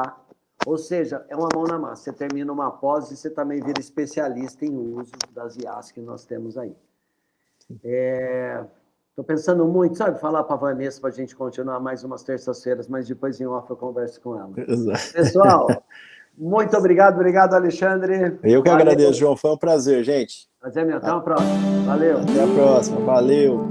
Ou seja, é uma mão na massa. Você termina uma pós e você também vira especialista em uso das IAs que nós temos aí. Estou pensando muito, sabe, falar para a Vanessa para a gente continuar mais umas terças-feiras, mas depois em off eu converso com ela. Exato. Pessoal, muito obrigado, Alexandre. Eu que agradeço, João, foi um prazer, gente. Prazer meu, até a próxima. Valeu. Até a próxima, valeu.